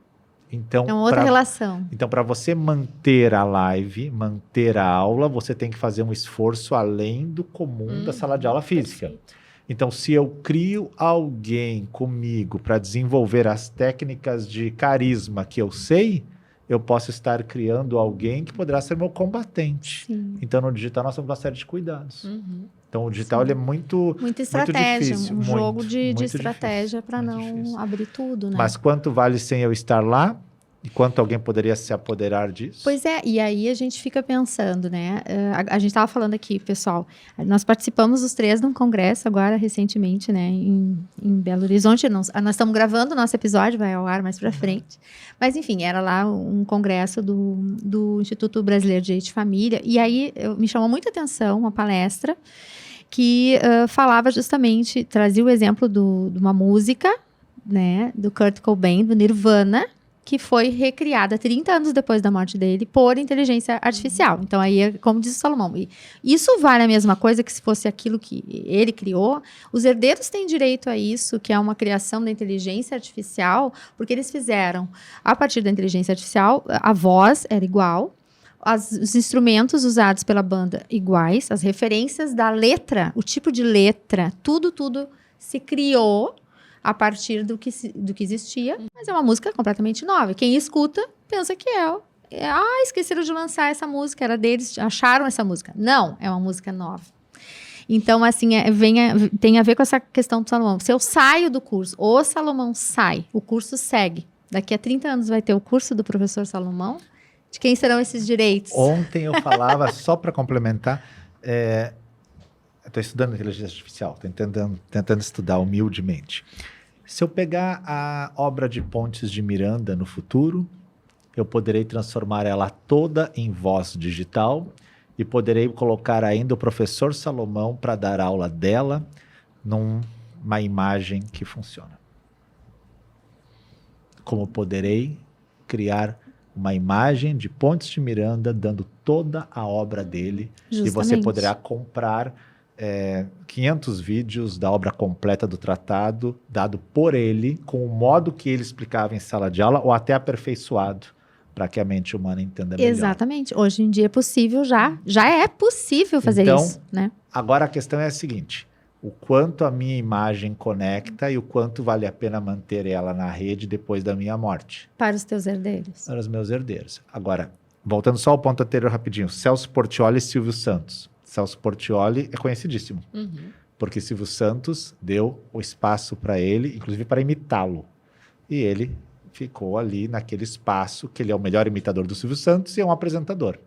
Então, É uma outra relação. Então, para você manter a live, manter a aula, você tem que fazer um esforço além do comum da sala de aula física. Perfeito. Então, se eu crio alguém comigo para desenvolver as técnicas de carisma que eu sei, eu posso estar criando alguém que poderá ser meu combatente. Sim. Então, no digital, nós temos uma série de cuidados. Então, o digital ele é muito estratégia, difícil, um jogo de muito estratégia para muito não difícil. abrir tudo, né? Mas quanto vale sem eu estar lá? E quanto alguém poderia se apoderar disso? Pois é, e aí a gente fica pensando, né? A gente estava falando aqui, pessoal, nós participamos os 3 de um congresso agora, recentemente, né? Em Belo Horizonte. Nós estamos gravando o nosso episódio, vai ao ar mais para frente. Mas, enfim, era lá um congresso do Instituto Brasileiro de Direito de Família. E aí me chamou muita atenção uma palestra que falava justamente, trazia o exemplo de uma música, né? Do Kurt Cobain, do Nirvana, que foi recriada 30 anos depois da morte dele por inteligência artificial. Então, aí, como diz o Salomão, isso vale a mesma coisa que se fosse aquilo que ele criou. Os herdeiros têm direito a isso, que é uma criação da inteligência artificial, porque eles fizeram, a partir da inteligência artificial, a voz era igual, os instrumentos usados pela banda iguais, as referências da letra, o tipo de letra, tudo se criou a partir do que existia, mas é uma música completamente nova. Quem escuta pensa que esqueceram de lançar essa música, era deles, acharam essa música. Não, é uma música nova. Então, assim, tem a ver com essa questão do Salomão. Se eu saio do curso, o Salomão sai, o curso segue. Daqui a 30 anos vai ter o curso do professor Salomão. De quem serão esses direitos? Ontem eu falava, só para complementar, estou estudando inteligência artificial, tentando estudar humildemente. Se eu pegar a obra de Pontes de Miranda no futuro, eu poderei transformar ela toda em voz digital e poderei colocar ainda o professor Salomão para dar aula dela numa imagem que funciona. Como poderei criar uma imagem de Pontes de Miranda dando toda a obra dele. Justamente. E você poderá comprar 500 vídeos da obra completa do tratado, dado por ele, com o modo que ele explicava em sala de aula, ou até aperfeiçoado, para que a mente humana entenda melhor. Exatamente. Hoje em dia é possível já é possível fazer então, isso, né? Agora a questão é a seguinte, o quanto a minha imagem conecta e o quanto vale a pena manter ela na rede depois da minha morte. Para os teus herdeiros. Para os meus herdeiros. Agora, voltando só ao ponto anterior rapidinho, Celso Portiolli e Silvio Santos. Celso Portiolli é conhecidíssimo, porque Silvio Santos deu o espaço para ele, inclusive para imitá-lo. E ele ficou ali naquele espaço, que ele é o melhor imitador do Silvio Santos e é um apresentador.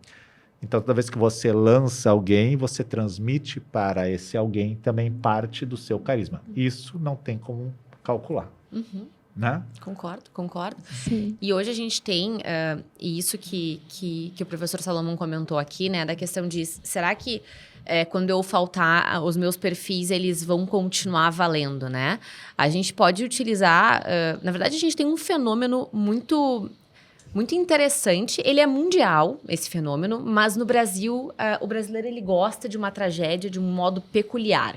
Então, toda vez que você lança alguém, você transmite para esse alguém também parte do seu carisma. Isso não tem como calcular. Né? Concordo. Sim. E hoje a gente tem, e isso que o professor Salomão comentou aqui, né, da questão de, será que quando eu faltar, os meus perfis, eles vão continuar valendo, né? A gente pode utilizar, na verdade, a gente tem um fenômeno muito muito interessante. Ele é mundial, esse fenômeno, mas no Brasil, o brasileiro ele gosta de uma tragédia de um modo peculiar.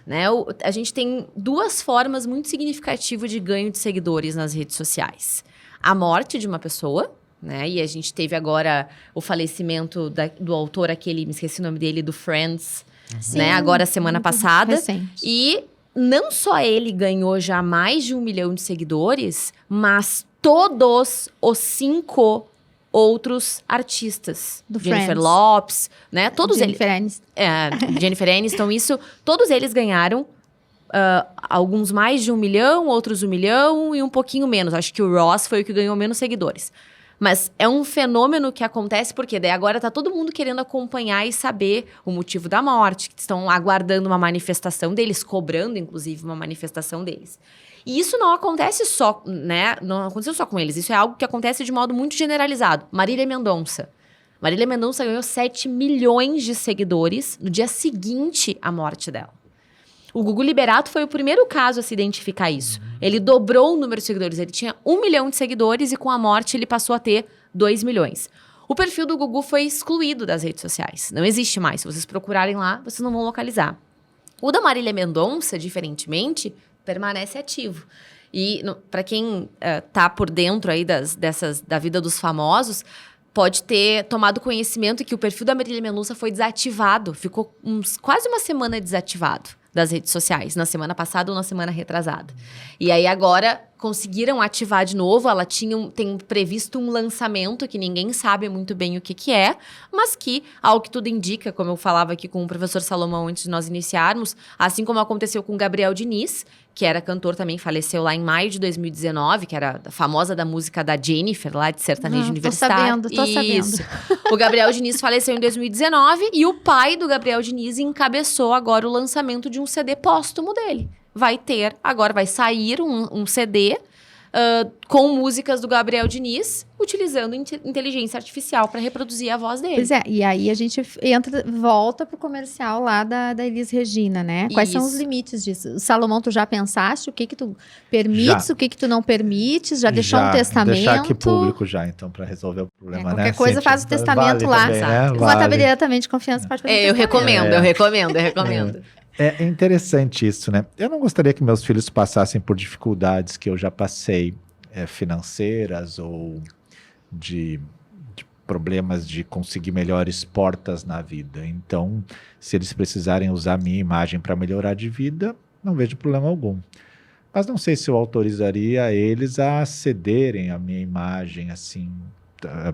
Né? A gente tem 2 formas muito significativas de ganho de seguidores nas redes sociais. A morte de uma pessoa, né? E a gente teve agora o falecimento do autor, aquele, me esqueci o nome dele, do Friends, né? Agora, semana passada. Recente. E não só ele ganhou já mais de 1 milhão de seguidores, mas todos os 5 outros artistas. Do Jennifer Friends. Lopes, né? Todos Jennifer Aniston. Jennifer Aniston, isso. Todos eles ganharam. Alguns mais de 1 milhão, outros 1 milhão e um pouquinho menos. Acho que o Ross foi o que ganhou menos seguidores. Mas é um fenômeno que acontece porque daí agora tá todo mundo querendo acompanhar e saber o motivo da morte, que estão aguardando uma manifestação deles, cobrando, inclusive, uma manifestação deles. E isso não acontece só, né? Não aconteceu só com eles. Isso é algo que acontece de modo muito generalizado. Marília Mendonça. Marília Mendonça ganhou 7 milhões de seguidores no dia seguinte à morte dela. O Gugu Liberato foi o primeiro caso a se identificar isso. Ele dobrou o número de seguidores. Ele tinha 1 milhão de seguidores e com a morte ele passou a ter 2 milhões. O perfil do Gugu foi excluído das redes sociais. Não existe mais. Se vocês procurarem lá, vocês não vão localizar. O da Marília Mendonça, diferentemente, permanece ativo. E para quem tá por dentro aí da vida dos famosos, pode ter tomado conhecimento que o perfil da Marília Mendonça foi desativado. Ficou quase uma semana desativado das redes sociais, na semana passada ou na semana retrasada. E aí agora conseguiram ativar de novo, ela tem previsto um lançamento que ninguém sabe muito bem o que é, mas que, ao que tudo indica, como eu falava aqui com o professor Salomão antes de nós iniciarmos, assim como aconteceu com o Gabriel Diniz, que era cantor também, faleceu lá em maio de 2019, que era famosa da música da Jennifer, lá de sertanejo universitário. Tô sabendo. O Gabriel Diniz faleceu em 2019 e o pai do Gabriel Diniz encabeçou agora o lançamento de um CD póstumo dele. Agora vai sair um CD com músicas do Gabriel Diniz, utilizando inteligência artificial para reproduzir a voz dele. Pois é, e aí a gente volta pro comercial lá da Elis Regina, né? Quais são os limites disso? Salomão, tu já pensaste o que tu permites, o que tu não permites? Já deixou um testamento? Deixar aqui público já, então, para resolver o problema, né? Qualquer coisa faz o testamento lá. Também, né? Uma tabelião também de confiança pode fazer eu recomendo. É interessante isso, né? Eu não gostaria que meus filhos passassem por dificuldades que eu já passei, financeiras ou de problemas de conseguir melhores portas na vida. Então, se eles precisarem usar a minha imagem para melhorar de vida, não vejo problema algum. Mas não sei se eu autorizaria eles a cederem a minha imagem, assim,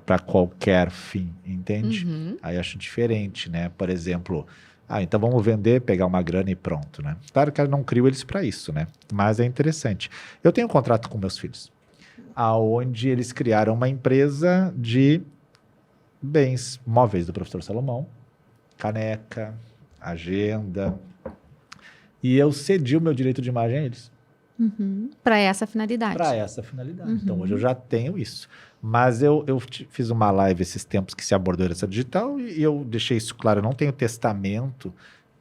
para qualquer fim, entende? Uhum. Aí acho diferente, né? Por exemplo, então vamos vender, pegar uma grana e pronto, né? Claro que eu não crio eles para isso, né? Mas é interessante. Eu tenho um contrato com meus filhos, aonde eles criaram uma empresa de bens móveis do professor Salomão, caneca, agenda, e eu cedi o meu direito de imagem a eles. Para essa finalidade. Para essa finalidade. Então, hoje eu já tenho isso. Mas eu fiz uma live esses tempos que se abordou herança digital e eu deixei isso claro, eu não tenho testamento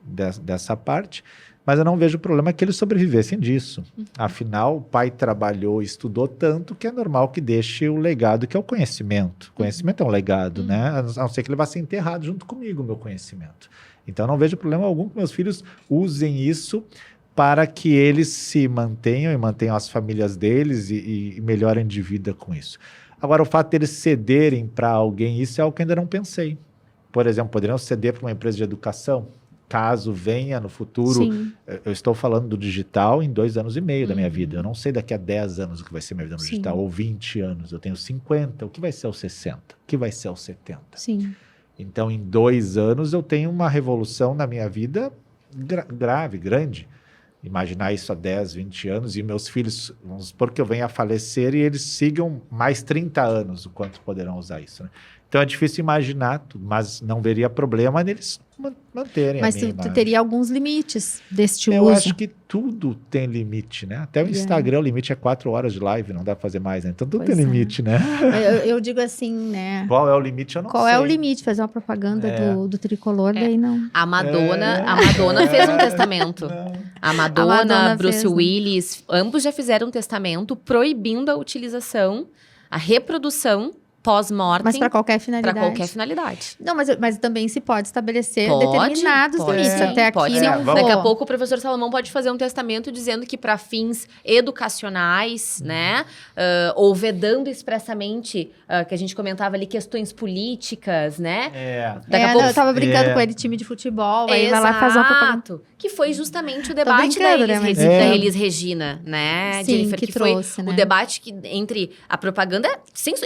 dessa parte, mas eu não vejo problema que eles sobrevivessem disso. Afinal, o pai trabalhou, estudou tanto que é normal que deixe o legado, que é o conhecimento. Conhecimento é um legado, né? A não ser que ele vá ser enterrado junto comigo, o meu conhecimento. Então, eu não vejo problema algum que meus filhos usem isso para que eles se mantenham e mantenham as famílias deles e melhorem de vida com isso. Agora, o fato deles cederem para alguém, isso é algo que ainda não pensei. Por exemplo, poderiam ceder para uma empresa de educação, caso venha no futuro. Sim. Eu estou falando do digital em 2 anos e meio da minha vida. Eu não sei daqui a 10 anos o que vai ser minha vida no digital, ou 20 anos. Eu tenho 50, o que vai ser aos 60? O que vai ser aos 70? Sim. Então, em 2 anos, eu tenho uma revolução na minha vida grande. Imaginar isso há 10, 20 anos e meus filhos, vamos supor que eu venha a falecer e eles sigam mais 30 anos o quanto poderão usar isso, né? Então é difícil imaginar tudo, mas não veria problema neles manterem mas a minha tu imagem. teria alguns limites deste Eu uso. acho que tudo tem limite, né? Até o Instagram, o limite é 4 horas de live, não dá pra fazer mais, né? Então tudo tem limite, né? Eu digo assim, né? Qual é o limite? Eu não sei. Qual é o limite? Fazer uma propaganda do tricolor, daí não. A Madonna fez um testamento. A Madonna, Bruce Willis, ambos já fizeram um testamento proibindo a utilização, a reprodução pós-mortem. Mas para qualquer Para finalidade. qualquer finalidade. Não, mas também se pode estabelecer Pode, determinados pode limites. sim, Até aqui pode. não vou. Daqui a pouco o professor Salomão pode fazer um testamento dizendo que para fins educacionais, né, ou vedando expressamente, que a gente comentava ali, questões políticas, né? Daqui a Não, pouco eu tava brincando com ele, time de futebol, aí vai lá e faz uma propaganda. Exato. Que foi justamente o debate da brincando, Elis, né, mas- da Elis Regina, né, Sim, Jennifer? que foi trouxe, né? o debate entre a propaganda.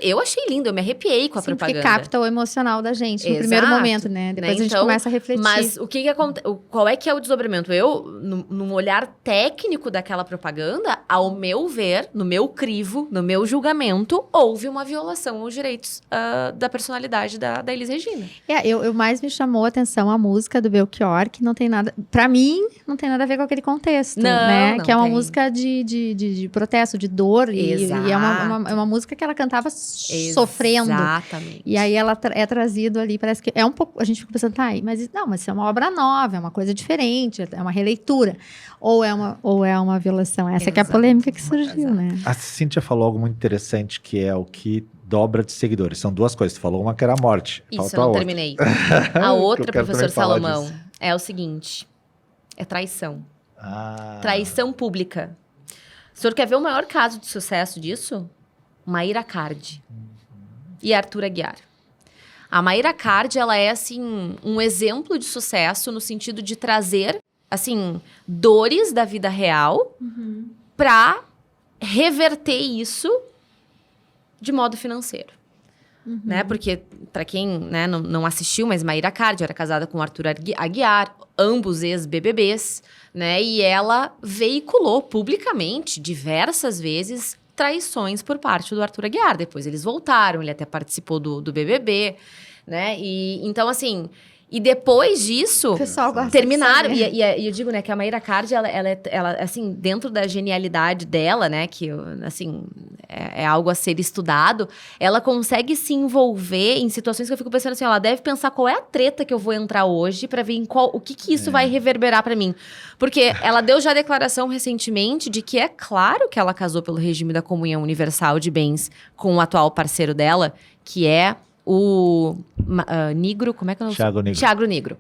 Eu achei lindo, eu me arrepiei com a Sim, porque propaganda. capta o emocional da gente no Exato, primeiro momento, né? Depois a gente Então, começa a refletir. Mas o que acontece? Qual é que é o desdobramento? Eu, num olhar técnico daquela propaganda, ao meu ver, no meu crivo, no meu julgamento, houve uma violação aos direitos da personalidade da Elis Regina. Eu mais me chamou a atenção a música do Belchior, que não tem nada, pra mim, não tem nada a ver com aquele contexto, Não, né? não Que é uma tem. música de protesto, de dor, e é uma música que ela cantava sofrendo. Exatamente. E aí ela é trazido ali, parece que é um pouco, a gente fica pensando, mas isso é uma obra nova, é uma coisa diferente, é uma releitura, ou é uma violação. Essa que é a Exato. polêmica que surgiu, né? A Cíntia falou algo muito interessante, que é o que dobra de seguidores. São duas coisas. Você falou uma que era a morte. Isso, Faltou eu a não outra. terminei. A outra, Eu quero professor também falar Salomão, disso. é o seguinte: é traição. Ah. Traição pública. O senhor quer ver o maior caso de sucesso disso? Maíra Cardi e Arthur Aguiar. A Maíra Cardi, ela é, assim, um exemplo de sucesso no sentido de trazer, assim, dores da vida real pra reverter isso de modo financeiro. Né? Porque, pra quem, né, não assistiu, mas Maíra Cardi era casada com Arthur Aguiar, ambos ex-BBBs, né? E ela veiculou publicamente, diversas vezes, traições por parte do Arthur Aguiar. Depois eles voltaram, ele até participou do BBB, né? E, então, assim... E depois disso, O pessoal gosta terminaram. de saber. E eu digo, né, que a Maíra Cardi, ela, assim, dentro da genialidade dela, né, que, assim, é algo a ser estudado, ela consegue se envolver em situações que eu fico pensando assim, ela deve pensar qual é a treta que eu vou entrar hoje pra ver o que isso vai reverberar pra mim. Porque ela deu já declaração recentemente de que é claro que ela casou pelo regime da comunhão universal de bens com o atual parceiro dela, que é o Nigro, como é que é o nome? Thiago Nigro. Nigro.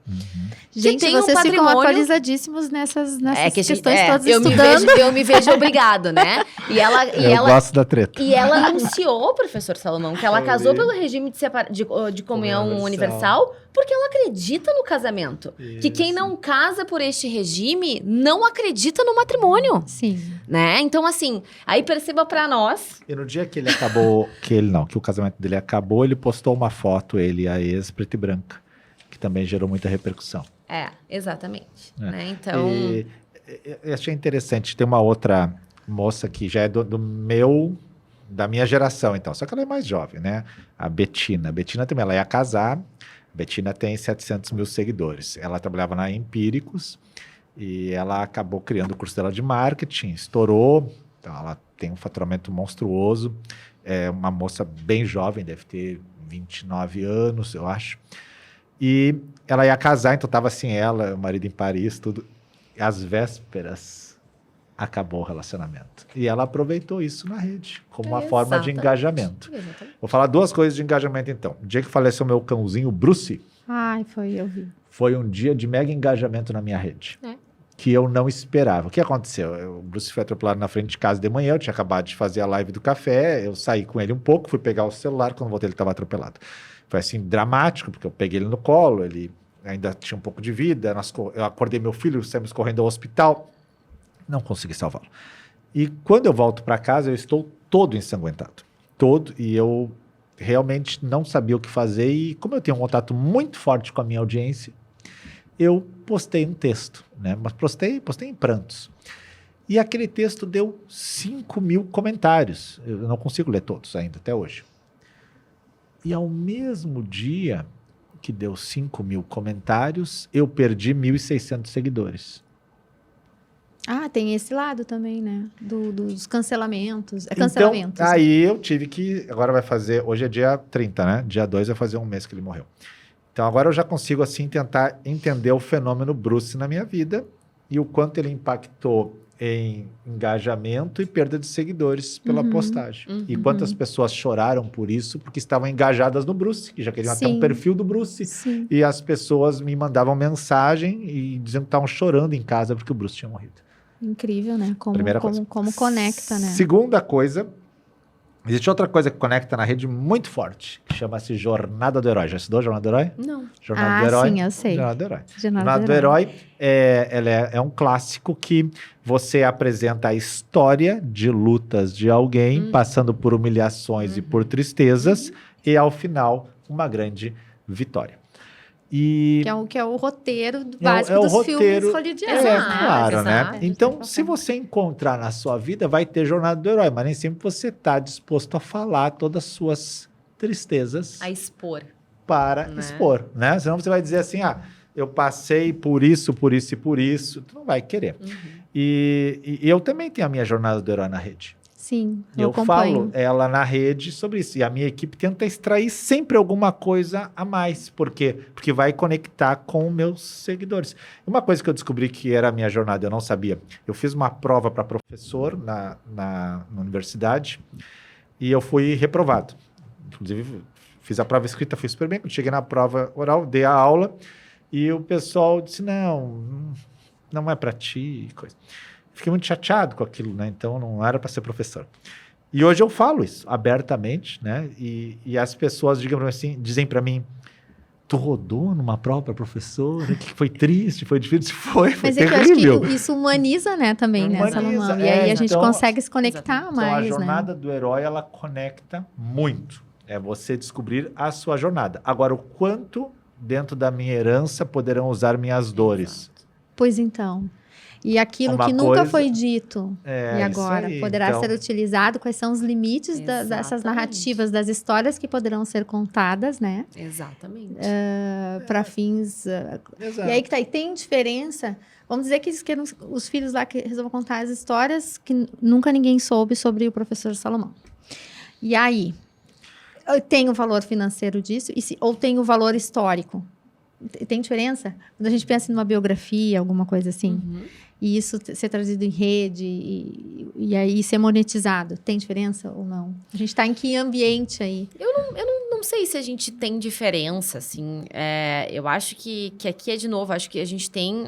Gente, tem um vocês ficam patrimônio- atualizadíssimos nessas Que a gente- questões todas eu estudando. eu me vejo obrigado, né? E ela Gosto da treta. e ela anunciou, professor Salomão, que ela Eu casou vi. pelo regime de comunhão Comunhão universal porque ela acredita no casamento. Que quem não casa por este regime não acredita no matrimônio, Sim. né? Então, assim, aí perceba pra nós. E no dia que ele acabou, que o casamento dele acabou, ele postou uma foto, ele e a ex, preta e branca, que também gerou muita repercussão. Exatamente. É. Né? Então, Eu achei interessante, tem uma outra moça que já é da minha geração, então, só que ela é mais jovem, né? A Betina. A Betina também, ela ia casar, a Betina tem 700 mil seguidores. Ela trabalhava na Empíricos e ela acabou criando o curso dela de marketing, estourou, então ela tem um faturamento monstruoso, é uma moça bem jovem, deve ter 29 anos, eu acho. E ela ia casar, então tava assim, ela, o marido em Paris, tudo. E às vésperas, acabou o relacionamento. E ela aproveitou isso na rede, como uma forma de Exatamente. engajamento. Exatamente. Vou falar duas coisas de engajamento, então. O dia que faleceu meu cãozinho, Bruce, Ai, eu vi. foi um dia de mega engajamento na minha rede. É. Que eu não esperava. O que aconteceu? O Bruce foi atropelado na frente de casa de manhã, eu tinha acabado de fazer a live do café, eu saí com ele um pouco, fui pegar o celular, quando voltei ele estava atropelado. Foi assim, dramático, porque eu peguei ele no colo, ele ainda tinha um pouco de vida, eu acordei meu filho, saímos correndo ao hospital, não consegui salvá-lo. E quando eu volto para casa, eu estou todo ensanguentado. Todo, e eu realmente não sabia o que fazer, e como eu tenho um contato muito forte com a minha audiência, eu postei um texto, né? Mas postei em prantos. E aquele texto deu 5.000 comentários. Eu não consigo ler todos ainda, até hoje. E ao mesmo dia que deu 5.000 comentários, eu perdi 1.600 seguidores. Ah, tem esse lado também, né? Dos cancelamentos. Cancelamentos. Então, aí eu tive que... Agora vai fazer... Hoje é dia 30, né? Dia 2 vai fazer um mês que ele morreu. Então, agora eu já consigo, assim, tentar entender o fenômeno Bruce na minha vida e o quanto ele impactou em engajamento e perda de seguidores pela postagem. E quantas pessoas choraram por isso, porque estavam engajadas no Bruce, que já queriam até um perfil do Bruce. Sim. E as pessoas me mandavam mensagem e dizendo que estavam chorando em casa porque o Bruce tinha morrido. Incrível, né? Primeira coisa. Como conecta, né? Segunda coisa, existe outra coisa que conecta na rede muito forte, que chama-se Jornada do Herói. Já estudou Jornada do Herói? Não. Jornada do Herói. Sim, eu sei. Jornada do Herói. Jornada do Herói é um clássico que você apresenta a história de lutas de alguém, passando por humilhações e por tristezas, e ao final, uma grande vitória. E Que é o roteiro básico dos filmes hollywoodianos, Exato, né? claro, né? exato. Então, se você encontrar na sua vida, vai ter Jornada do Herói, mas nem sempre você está disposto a falar todas as suas tristezas A expor. para expor, né? Senão você vai dizer assim, eu passei por isso, por isso e por isso. Tu não vai querer. E eu também tenho a minha Jornada do Herói na rede. Sim, Eu acompanho. falo ela na rede sobre isso. E a minha equipe tenta extrair sempre alguma coisa a mais. Por quê? Porque vai conectar com meus seguidores. Uma coisa que eu descobri que era a minha jornada, eu não sabia. Eu fiz uma prova para professor na universidade e eu fui reprovado. Inclusive, fiz a prova escrita, fui super bem. Quando cheguei na prova oral, dei a aula e o pessoal disse, não é para ti. Coisa. Fiquei muito chateado com aquilo, né? Então, não era para ser professor. E hoje eu falo isso abertamente, né? E as pessoas dizem para mim, tu rodou numa prova para professora? Que foi triste, foi difícil? Foi Mas terrível. Eu acho que isso humaniza, né, também, né, Salomão? E aí a gente consegue se conectar mais, então, a né? jornada do herói, ela conecta muito. É você descobrir a sua jornada. Agora, o quanto dentro da minha herança poderão usar minhas dores? Pois então. E aquilo que nunca foi dito e agora poderá ser utilizado, quais são os limites dessas narrativas, das histórias que poderão ser contadas, né? Exatamente. Para fins... Exato. E aí que tá, e tem diferença... Vamos dizer que os filhos lá que resolvam contar as histórias que nunca ninguém soube sobre o professor Salomão. E aí, tem o valor financeiro disso ou tem o valor histórico? Tem diferença? Quando a gente pensa numa biografia, alguma coisa assim... E isso ser trazido em rede e aí ser monetizado, tem diferença ou não? A gente está em que ambiente aí? Eu não sei se a gente tem diferença, assim. Eu acho que aqui de novo, acho que a gente tem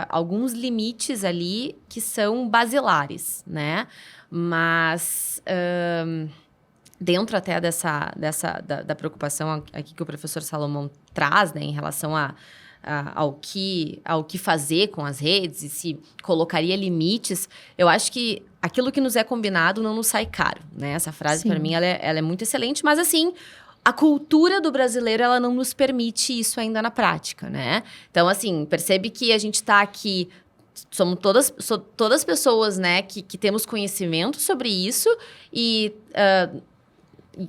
alguns limites ali que são basilares, né? Mas... dentro até da preocupação aqui que o professor Salomão traz, né, em relação ao que fazer com as redes e se colocaria limites, eu acho que aquilo que nos é combinado não nos sai caro, né? Essa frase, para mim, ela é muito excelente, mas assim... A cultura do brasileiro, ela não nos permite isso ainda na prática, né? Então, assim, percebe que a gente está aqui... Somos todas pessoas, né, que temos conhecimento sobre isso e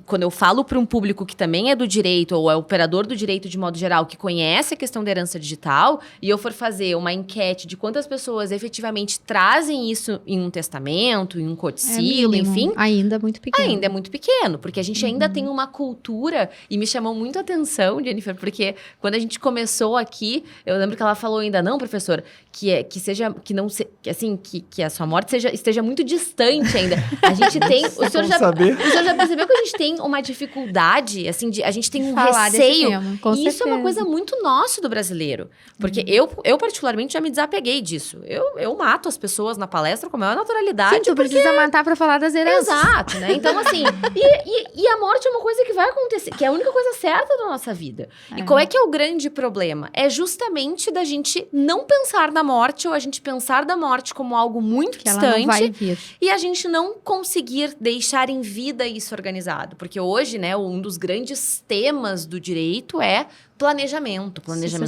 quando eu falo para um público que também é do direito ou é operador do direito de modo geral, que conhece a questão da herança digital, e eu for fazer uma enquete de quantas pessoas efetivamente trazem isso em um testamento, em um codicilo, enfim... Ainda é muito pequeno. Ainda é muito pequeno, porque a gente ainda tem uma cultura, e me chamou muito a atenção, Jennifer, porque quando a gente começou aqui, eu lembro que ela falou ainda, não, professor, que a sua morte esteja muito distante ainda. A gente tem... O senhor já percebeu que a gente tem uma dificuldade, assim, a gente tem um receio. E isso é uma coisa muito nossa do brasileiro. Porque eu particularmente, já me desapeguei disso. Eu mato as pessoas na palestra com a maior naturalidade. Sim, tu precisa matar pra falar das heranças. Exato, né? Então, assim, e a morte é uma coisa que vai acontecer, que é a única coisa certa da nossa vida. E qual é que é o grande problema? É justamente da gente não pensar na morte, ou a gente pensar da morte como algo muito distante. Ela não vai vir. E a gente não conseguir deixar em vida isso organizado. Porque hoje, né, um dos grandes temas do direito é planejamento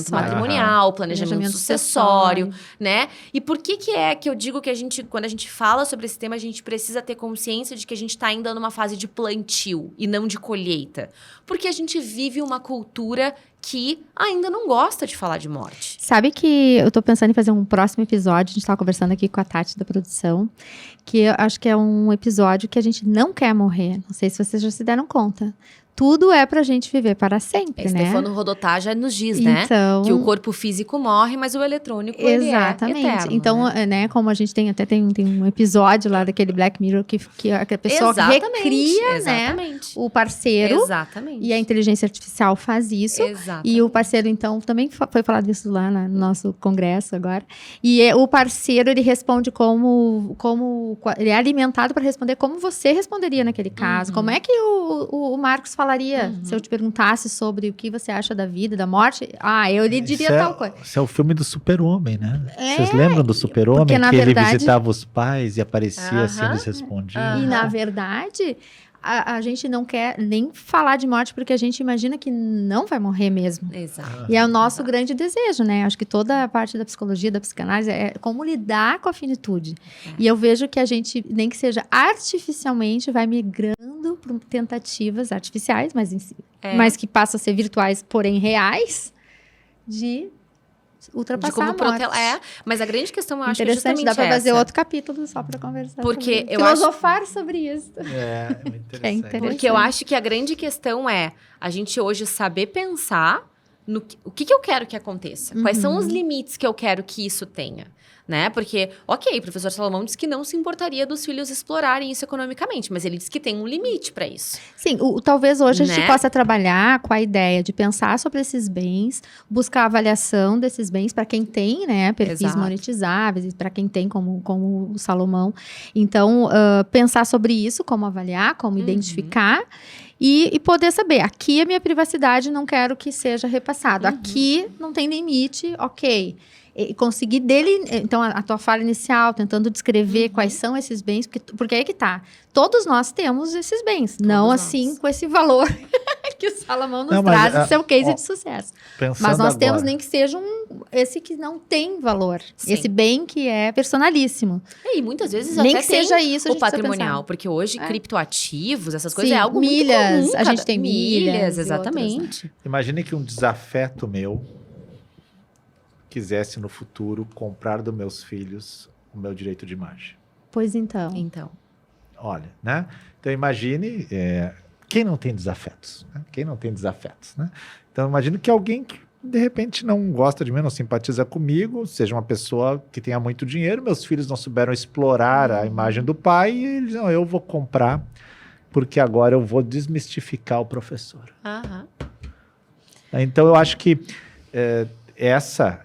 matrimonial, planejamento sucessório, né? E por que eu digo que quando a gente fala sobre esse tema, a gente precisa ter consciência de que a gente está ainda numa fase de plantio e não de colheita? Porque a gente vive uma cultura que ainda não gosta de falar de morte. Sabe que eu tô pensando em fazer um próximo episódio, a gente tava conversando aqui com a Tati da produção, que eu acho que é um episódio que a gente não quer morrer. Não sei se vocês já se deram conta. Tudo é pra gente viver para sempre, né? Stefano Rodotà já nos diz, né? Então, Que o corpo físico morre, mas o eletrônico ele é eterno, então, né? como a gente tem um episódio lá daquele Black Mirror que a pessoa recria, né, o parceiro. Exatamente. E a inteligência artificial faz isso. Exatamente. E o parceiro, então, também foi falado isso lá no nosso congresso agora. E o parceiro, ele responde ele é alimentado para responder como você responderia naquele caso. Como é que o Marcos falaria se eu te perguntasse sobre o que você acha da vida, da morte? Eu lhe diria tal coisa. Isso é o filme do Super-Homem, né? É, Vocês lembram do Super-Homem? porque, na que verdade, ele visitava os pais e aparecia assim, eles respondiam. E, na verdade, a gente não quer nem falar de morte porque a gente imagina que não vai morrer mesmo. Exato. E é o nosso grande desejo, né? Acho que toda a parte da psicologia, da psicanálise, é como lidar com a finitude. E eu vejo que a gente, nem que seja artificialmente, vai migrando para tentativas artificiais, mas que passam a ser virtuais, porém reais, de ultrapassar a morte. Mas a grande questão, eu acho que é Interessante, justamente dá para fazer essa. outro capítulo só para conversar. Porque eu filosofar sobre isso. É interessante. Porque eu acho que a grande questão é a gente hoje saber pensar no o que eu quero que aconteça. Quais são os limites que eu quero que isso tenha. Né? Porque, o professor Salomão disse que não se importaria dos filhos explorarem isso economicamente, mas ele disse que tem um limite para isso. Sim, talvez hoje a gente possa trabalhar com a ideia de pensar sobre esses bens, buscar a avaliação desses bens para quem tem, né, perfis monetizáveis, e para quem tem como o Salomão. Então, pensar sobre isso, como avaliar, como identificar. E poder saber, aqui a minha privacidade não quero que seja repassado. Aqui não tem limite, ok. E conseguir então, a tua fala inicial, tentando descrever quais são esses bens, porque aí que tá. Todos nós temos esses bens, não assim com esse valor que o Salomão nos traz, esse é o case de sucesso. Mas nós temos nem que seja esse que não tem valor, esse bem que é personalíssimo. E muitas vezes nem até que seja isso o patrimonial, porque hoje criptoativos, essas coisas é algo milhas, muito comum. A gente tem milhas, exatamente. Outros, né? Imagine que um desafeto meu quisesse no futuro comprar dos meus filhos o meu direito de imagem. Pois então. Olha, né? Então imagine, quem não tem desafetos? Né? Quem não tem desafetos, né? Então imagine que alguém que de repente não gosta de mim, não simpatiza comigo, seja uma pessoa que tenha muito dinheiro, meus filhos não souberam explorar a imagem do pai e eles não, eu vou comprar porque agora eu vou desmistificar o professor. Então eu acho que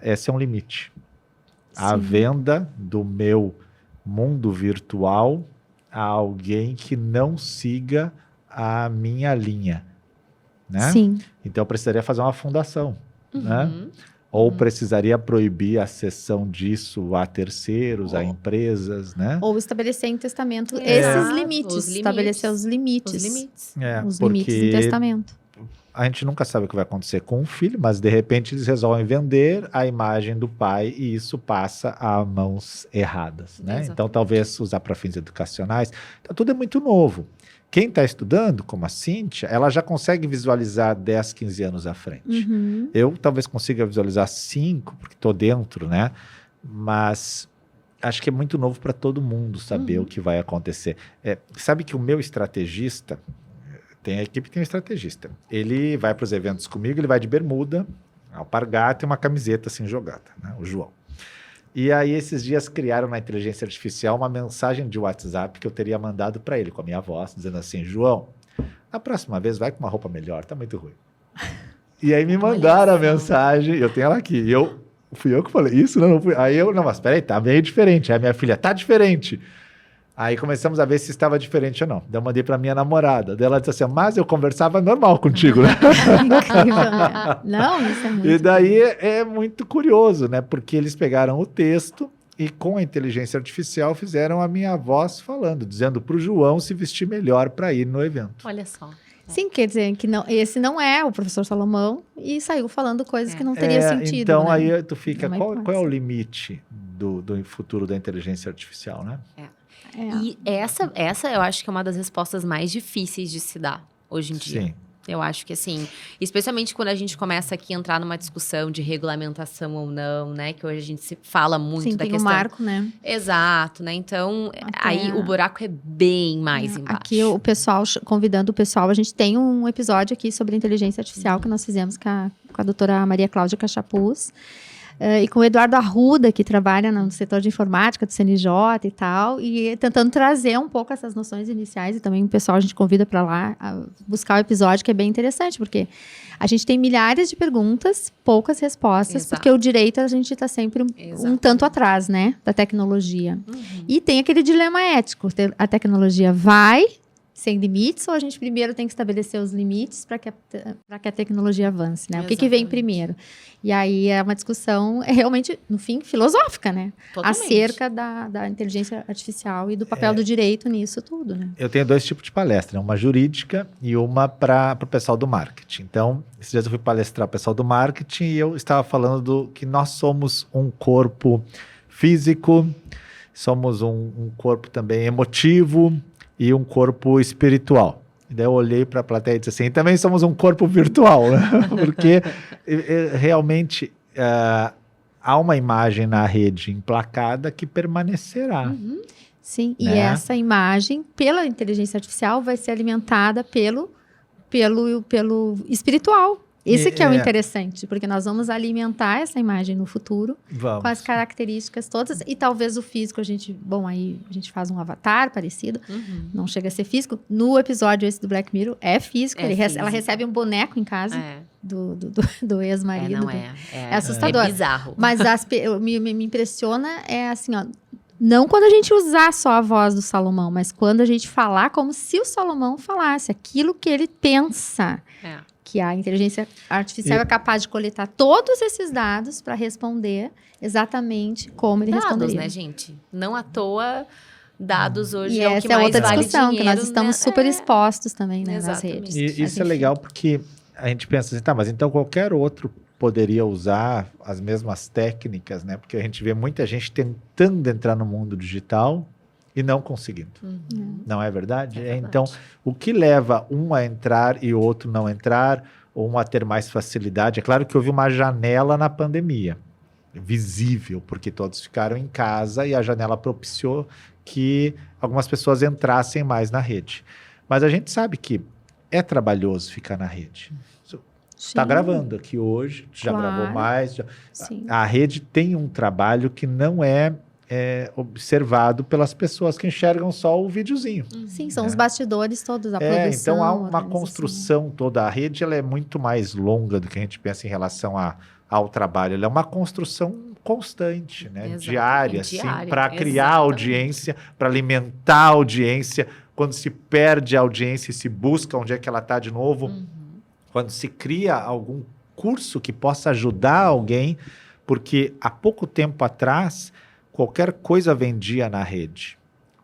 esse é um limite. A venda do meu mundo virtual a alguém que não siga a minha linha, né? Sim. Então eu precisaria fazer uma fundação, né? Ou precisaria proibir a cessão disso a terceiros, a empresas, né? Ou estabelecer em testamento esses limites, estabelecer os limites. Os limites em testamento. A gente nunca sabe o que vai acontecer com um filho, mas de repente eles resolvem vender a imagem do pai e isso passa a mãos erradas, né? Então talvez usar para fins educacionais. Então tudo é muito novo. Quem está estudando, como a Cíntia, ela já consegue visualizar 10, 15 anos à frente. Eu talvez consiga visualizar 5, porque estou dentro, né? Mas acho que é muito novo para todo mundo saber o que vai acontecer. Sabe que o meu estrategista... Tem a equipe que tem um estrategista. Ele vai para os eventos comigo, ele vai de bermuda, alpargata e uma camiseta assim jogada, né? O João. E aí esses dias criaram na inteligência artificial uma mensagem de WhatsApp que eu teria mandado para ele com a minha voz, dizendo assim, João, na próxima vez vai com uma roupa melhor, tá muito ruim. E aí me mandaram a mensagem, eu tenho ela aqui, e fui eu que falei, isso não fui. Aí não, mas peraí, tá meio diferente. Aí a minha filha, tá diferente. Aí começamos a ver se estava diferente ou não. Daí eu mandei para minha namorada. Daí ela disse assim, mas eu conversava normal contigo, né? Incrível, né? Não, isso é muito... E daí é muito curioso, né? Porque eles pegaram o texto e com a inteligência artificial fizeram a minha voz falando, dizendo para o João se vestir melhor para ir no evento. Olha só. Sim, quer dizer que não, esse não é o professor Salomão e saiu falando coisas que não teria sentido. Então, né? aí tu fica, qual é o limite do futuro da inteligência artificial, né? E essa eu acho que é uma das respostas mais difíceis de se dar hoje em dia. Sim. Eu acho que assim, especialmente quando a gente começa aqui a entrar numa discussão de regulamentação ou não, né? Que hoje a gente se fala muito Sim, da tem questão. um marco, né? Exato, né? Então, Até- aí o buraco é bem mais embaixo. Aqui o pessoal, convidando o pessoal, a gente tem um episódio aqui sobre inteligência artificial que nós fizemos com a doutora Maria Cláudia Cachapuz. E com o Eduardo Arruda, que trabalha no setor de informática do CNJ e tal, e tentando trazer um pouco essas noções iniciais, e também o pessoal a gente convida para lá a buscar o episódio, que é bem interessante, porque a gente tem milhares de perguntas, poucas respostas, Exato. porque o direito a gente está sempre um tanto atrás, né, da tecnologia. E tem aquele dilema ético, a tecnologia vai sem limites, ou a gente primeiro tem que estabelecer os limites para que a tecnologia avance, né? O que vem Exatamente. primeiro? E aí é uma discussão realmente, no fim, filosófica, né? Totalmente. Acerca da inteligência artificial e do papel do direito nisso tudo, né? Eu tenho 2 tipos de palestra, uma jurídica e uma para o pessoal do marketing. Então, esses dias eu fui palestrar para o pessoal do marketing e eu estava falando que nós somos um corpo físico, somos um corpo também emotivo e um corpo espiritual. E daí eu olhei para a plateia e disse assim, também somos um corpo virtual, né? Porque realmente há uma imagem na rede emplacada que permanecerá. Sim, e Né? essa imagem, pela inteligência artificial, vai ser alimentada pelo espiritual. Esse que é o interessante, porque nós vamos alimentar essa imagem no futuro Vamos. com as características todas, e talvez o físico aí a gente faz um avatar parecido, não chega a ser físico. No episódio esse do Black Mirror, é físico, ela recebe um boneco em casa do ex-marido. É assustador. É bizarro. Mas me impressiona assim, ó, não quando a gente usar só a voz do Salomão, mas quando a gente falar como se o Salomão falasse aquilo que ele pensa. Que a inteligência artificial é capaz de coletar todos esses dados para responder exatamente como ele responderia. Né, gente? Não à toa, dados hoje E é o essa que é mais outra vale discussão, dinheiro, que nós estamos né? super expostos também, né, nas Exatamente. redes. E Mas, isso é enfim. legal porque a gente pensa assim, tá, mas então qualquer outro poderia usar as mesmas técnicas, né? Porque a gente vê muita gente tentando entrar no mundo digital e não conseguindo. Não é verdade? É verdade. Então, o que leva um a entrar e o outro não entrar, ou um a ter mais facilidade? É claro que houve uma janela na pandemia, visível, porque todos ficaram em casa e a janela propiciou que algumas pessoas entrassem mais na rede. Mas a gente sabe que é trabalhoso ficar na rede. Está Sim, gravando aqui hoje, já Claro. gravou mais. sim. A rede tem um trabalho que não é observado pelas pessoas que enxergam só o videozinho. Sim, são os bastidores todos, a produção. Então há a uma organização. construção toda. A rede ela é muito mais longa do que a gente pensa em relação ao trabalho. Ela é uma construção constante, né? Exatamente, Diária, assim, diária, para criar exatamente. audiência, para alimentar a audiência. Quando se perde a audiência e se busca onde é que ela está de novo. Quando se cria algum curso que possa ajudar alguém, porque há pouco tempo atrás qualquer coisa vendia na rede.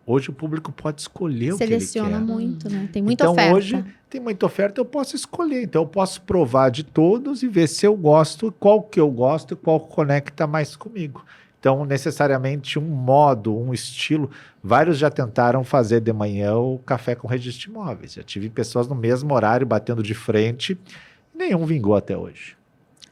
Hoje o público pode escolher o que ele Seleciona quer. muito, né? Tem muita Então oferta. hoje tem muita oferta, eu posso escolher. Então eu posso provar de todos e ver se eu gosto, qual que eu gosto e qual conecta mais comigo. Então necessariamente um modo, um estilo. Vários já tentaram fazer de manhã o café com registro de imóveis. Já tive pessoas no mesmo horário batendo de frente. Nenhum vingou até hoje.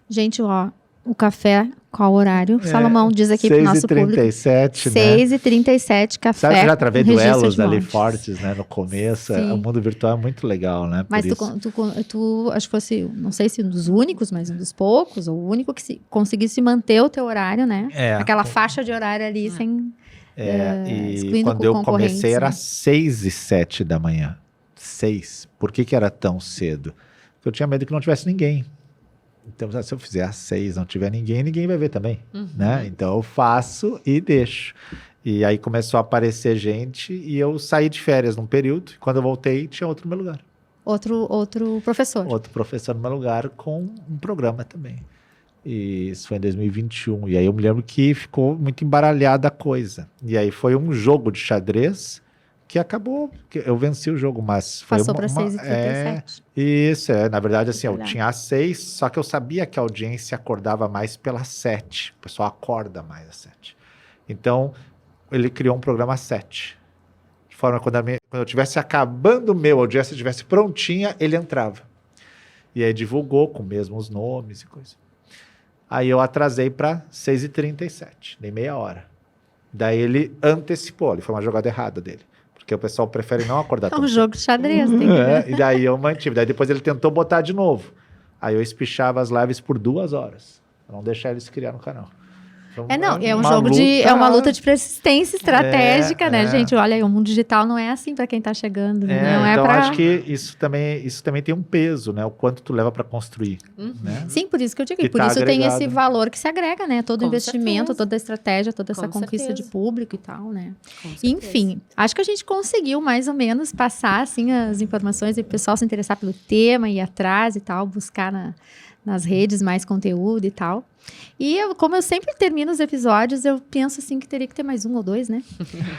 Gente, ó, o café, qual horário? Salomão diz aqui pro nosso público. 6h37, né? 6h37, café. Sabe que eu já travei com registro duelos de ali imóveis. fortes, né? No começo. Sim. O mundo virtual é muito legal, né? Mas Por isso. tu acho que fosse, não sei se um dos únicos, mas um dos poucos, ou o único que conseguisse manter o teu horário, né? Aquela faixa de horário ali, sem E excluindo quando eu concorrentes, comecei era né? 6h07 da manhã. 6. Por que era tão cedo? Porque eu tinha medo que não tivesse ninguém. Então, se eu fizer às 6 não tiver ninguém, ninguém vai ver também, né? Então eu faço e deixo. E aí começou a aparecer gente e eu saí de férias num período. E quando eu voltei, tinha outro no meu lugar. Outro professor. Outro professor no meu lugar com um programa também. E isso foi em 2021. E aí eu me lembro que ficou muito embaralhada a coisa. E aí foi um jogo de xadrez que acabou, que eu venci o jogo, mas foi Passou para 6h37. Isso, na verdade, assim, eu Verdade. tinha às 6, só que eu sabia que a audiência acordava mais pelas 7. O pessoal acorda mais às 7. Então, ele criou um programa às 7. De forma que quando eu estivesse acabando o meu, a audiência estivesse prontinha, ele entrava. E aí divulgou com mesmo os nomes e coisa. Aí eu atrasei para 6h37, dei meia hora. Daí ele antecipou, foi uma jogada errada dele. Porque o pessoal prefere não acordar É um jogo de xadrez, tem que ver. E daí eu mantive. Daí depois ele tentou botar de novo. Aí eu espichava as lives por 2 horas. Pra não deixar eles criar no canal. Então, É um jogo é uma luta de persistência estratégica, né, gente? Olha, o mundo digital não é assim para quem está chegando, né? Não então é acho que isso também tem um peso, né? O quanto tu leva para construir, né? Sim, por isso que eu digo, E e por tá isso tem agregado. esse valor que se agrega, né? Todo Com investimento, certeza. toda a estratégia, toda essa Com conquista certeza. de público e tal, né? Com certeza. Enfim, acho que a gente conseguiu mais ou menos passar, assim, as informações e o pessoal se interessar pelo tema, ir atrás e tal, buscar nas redes mais conteúdo e tal. E como eu sempre termino os episódios, eu penso assim que teria que ter mais 1 ou 2, né?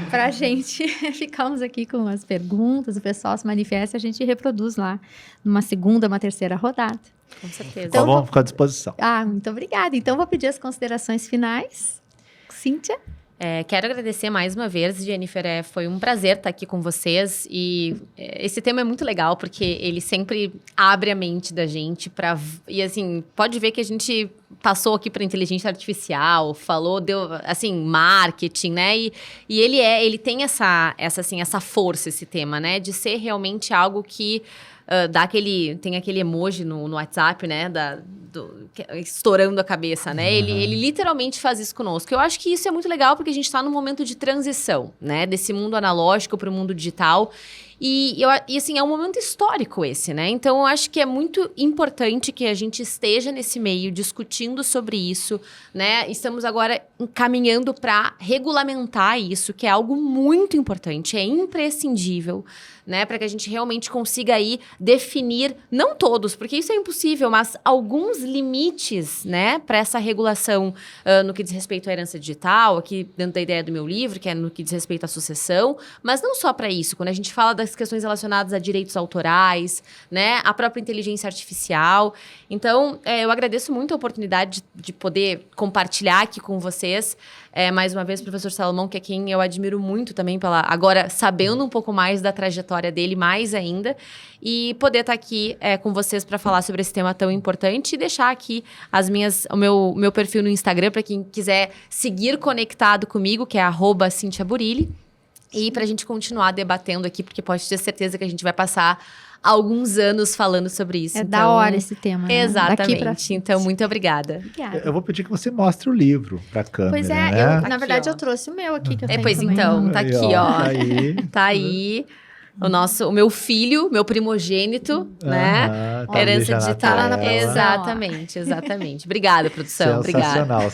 Pra gente ficarmos aqui com as perguntas, o pessoal se manifesta e a gente reproduz lá numa segunda, uma terceira rodada. Com certeza. Então vamos ficar à disposição. Muito obrigada. Então, vou pedir as considerações finais. Cíntia? Quero agradecer mais uma vez, Jennifer. Foi um prazer estar aqui com vocês. E esse tema é muito legal, porque ele sempre abre a mente da gente para. E assim, pode ver que a gente passou aqui para inteligência artificial, deu assim, marketing, né? E ele tem essa força, esse tema, né? De ser realmente algo que tem aquele emoji no WhatsApp, né? Estourando a cabeça, né? Ele literalmente faz isso conosco. Eu acho que isso é muito legal porque a gente está num momento de transição, né? Desse mundo analógico para o mundo digital. E assim, é um momento histórico esse, né? Então, eu acho que é muito importante que a gente esteja nesse meio discutindo sobre isso, né? Estamos agora encaminhando para regulamentar isso, que é algo muito importante, é imprescindível, né? Para que a gente realmente consiga aí definir, não todos, porque isso é impossível, mas alguns limites, né? Para essa regulação no que diz respeito à herança digital, aqui dentro da ideia do meu livro, que é no que diz respeito à sucessão, mas não só para isso, quando a gente fala das questões relacionadas a direitos autorais, né, a própria inteligência artificial. Então, eu agradeço muito a oportunidade de poder compartilhar aqui com vocês. Mais uma vez, o professor Salomão, que é quem eu admiro muito também, agora sabendo um pouco mais da trajetória dele, mais ainda, e poder estar aqui com vocês para falar sobre esse tema tão importante e deixar aqui o meu perfil no Instagram para quem quiser seguir conectado comigo, que é @CintiaBurilli. E para a gente continuar debatendo aqui, porque pode ter certeza que a gente vai passar alguns anos falando sobre isso. É da hora esse tema, né? Exatamente. Então, muito obrigada. Obrigada. Eu vou pedir que você mostre o livro para a câmera. Pois né? na verdade, eu trouxe o meu aqui, que eu tenho Pois também. então, tá aqui, ó. Tá aí. Tá aí. O meu filho, meu primogênito, né? Tá Herança ali já na digital. tela. Exatamente. Obrigada, produção. Obrigada.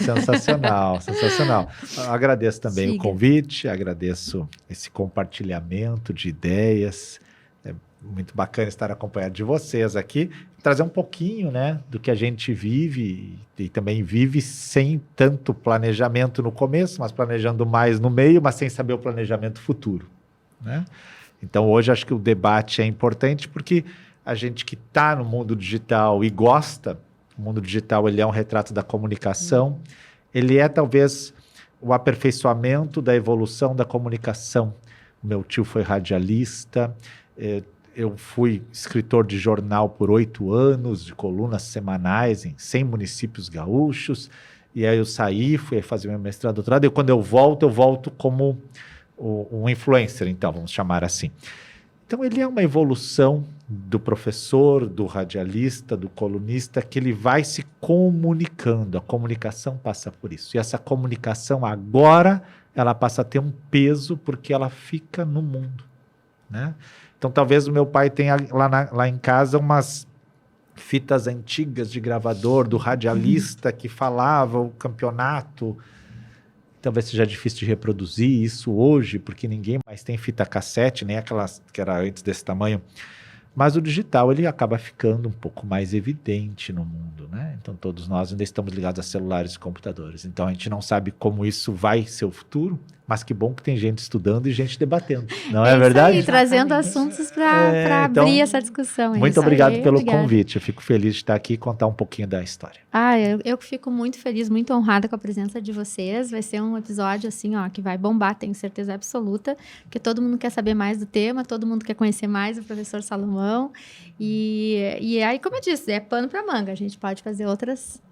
Sensacional. Eu agradeço também Siga. o convite, agradeço esse compartilhamento de ideias. É muito bacana estar acompanhado de vocês aqui. Trazer um pouquinho, né, do que a gente vive e também vive sem tanto planejamento no começo, mas planejando mais no meio, mas sem saber o planejamento futuro, né? Então, hoje, acho que o debate é importante porque a gente que está no mundo digital e gosta, o mundo digital ele é um retrato da comunicação, ele é talvez o aperfeiçoamento da evolução da comunicação. O meu tio foi radialista, eu fui escritor de jornal por 8 anos, de colunas semanais em 100 municípios gaúchos, e aí eu saí, fui fazer meu mestrado, doutorado, e quando eu volto como um influencer, então, vamos chamar assim. Então, ele é uma evolução do professor, do radialista, do colunista, que ele vai se comunicando. A comunicação passa por isso. E essa comunicação, agora, ela passa a ter um peso porque ela fica no mundo, né? Então, talvez o meu pai tenha lá em casa umas fitas antigas de gravador, do radialista que falava o campeonato. Talvez seja difícil de reproduzir isso hoje, porque ninguém mais tem fita cassete, nem aquelas que era antes desse tamanho. Mas o digital, ele acaba ficando um pouco mais evidente no mundo, né? Então, todos nós ainda estamos ligados a celulares e computadores. Então, a gente não sabe como isso vai ser o futuro, mas que bom que tem gente estudando e gente debatendo. Não é isso verdade? aí, trazendo assuntos para então, abrir essa discussão. É muito isso obrigado aí, pelo obrigada. convite. Eu fico feliz de estar aqui e contar um pouquinho da história. Eu fico muito feliz, muito honrada com a presença de vocês. Vai ser um episódio assim, ó, que vai bombar, tenho certeza absoluta, porque todo mundo quer saber mais do tema, todo mundo quer conhecer mais o professor Salomão. E aí, como eu disse, é pano para manga. A gente pode fazer outros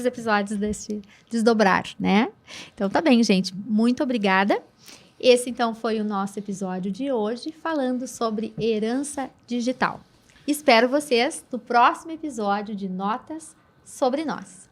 episódios desse desdobrar, né? Então tá bem, gente. Muito obrigada. Esse, então, foi o nosso episódio de hoje, falando sobre herança digital. Espero vocês no próximo episódio de Notas sobre Nós.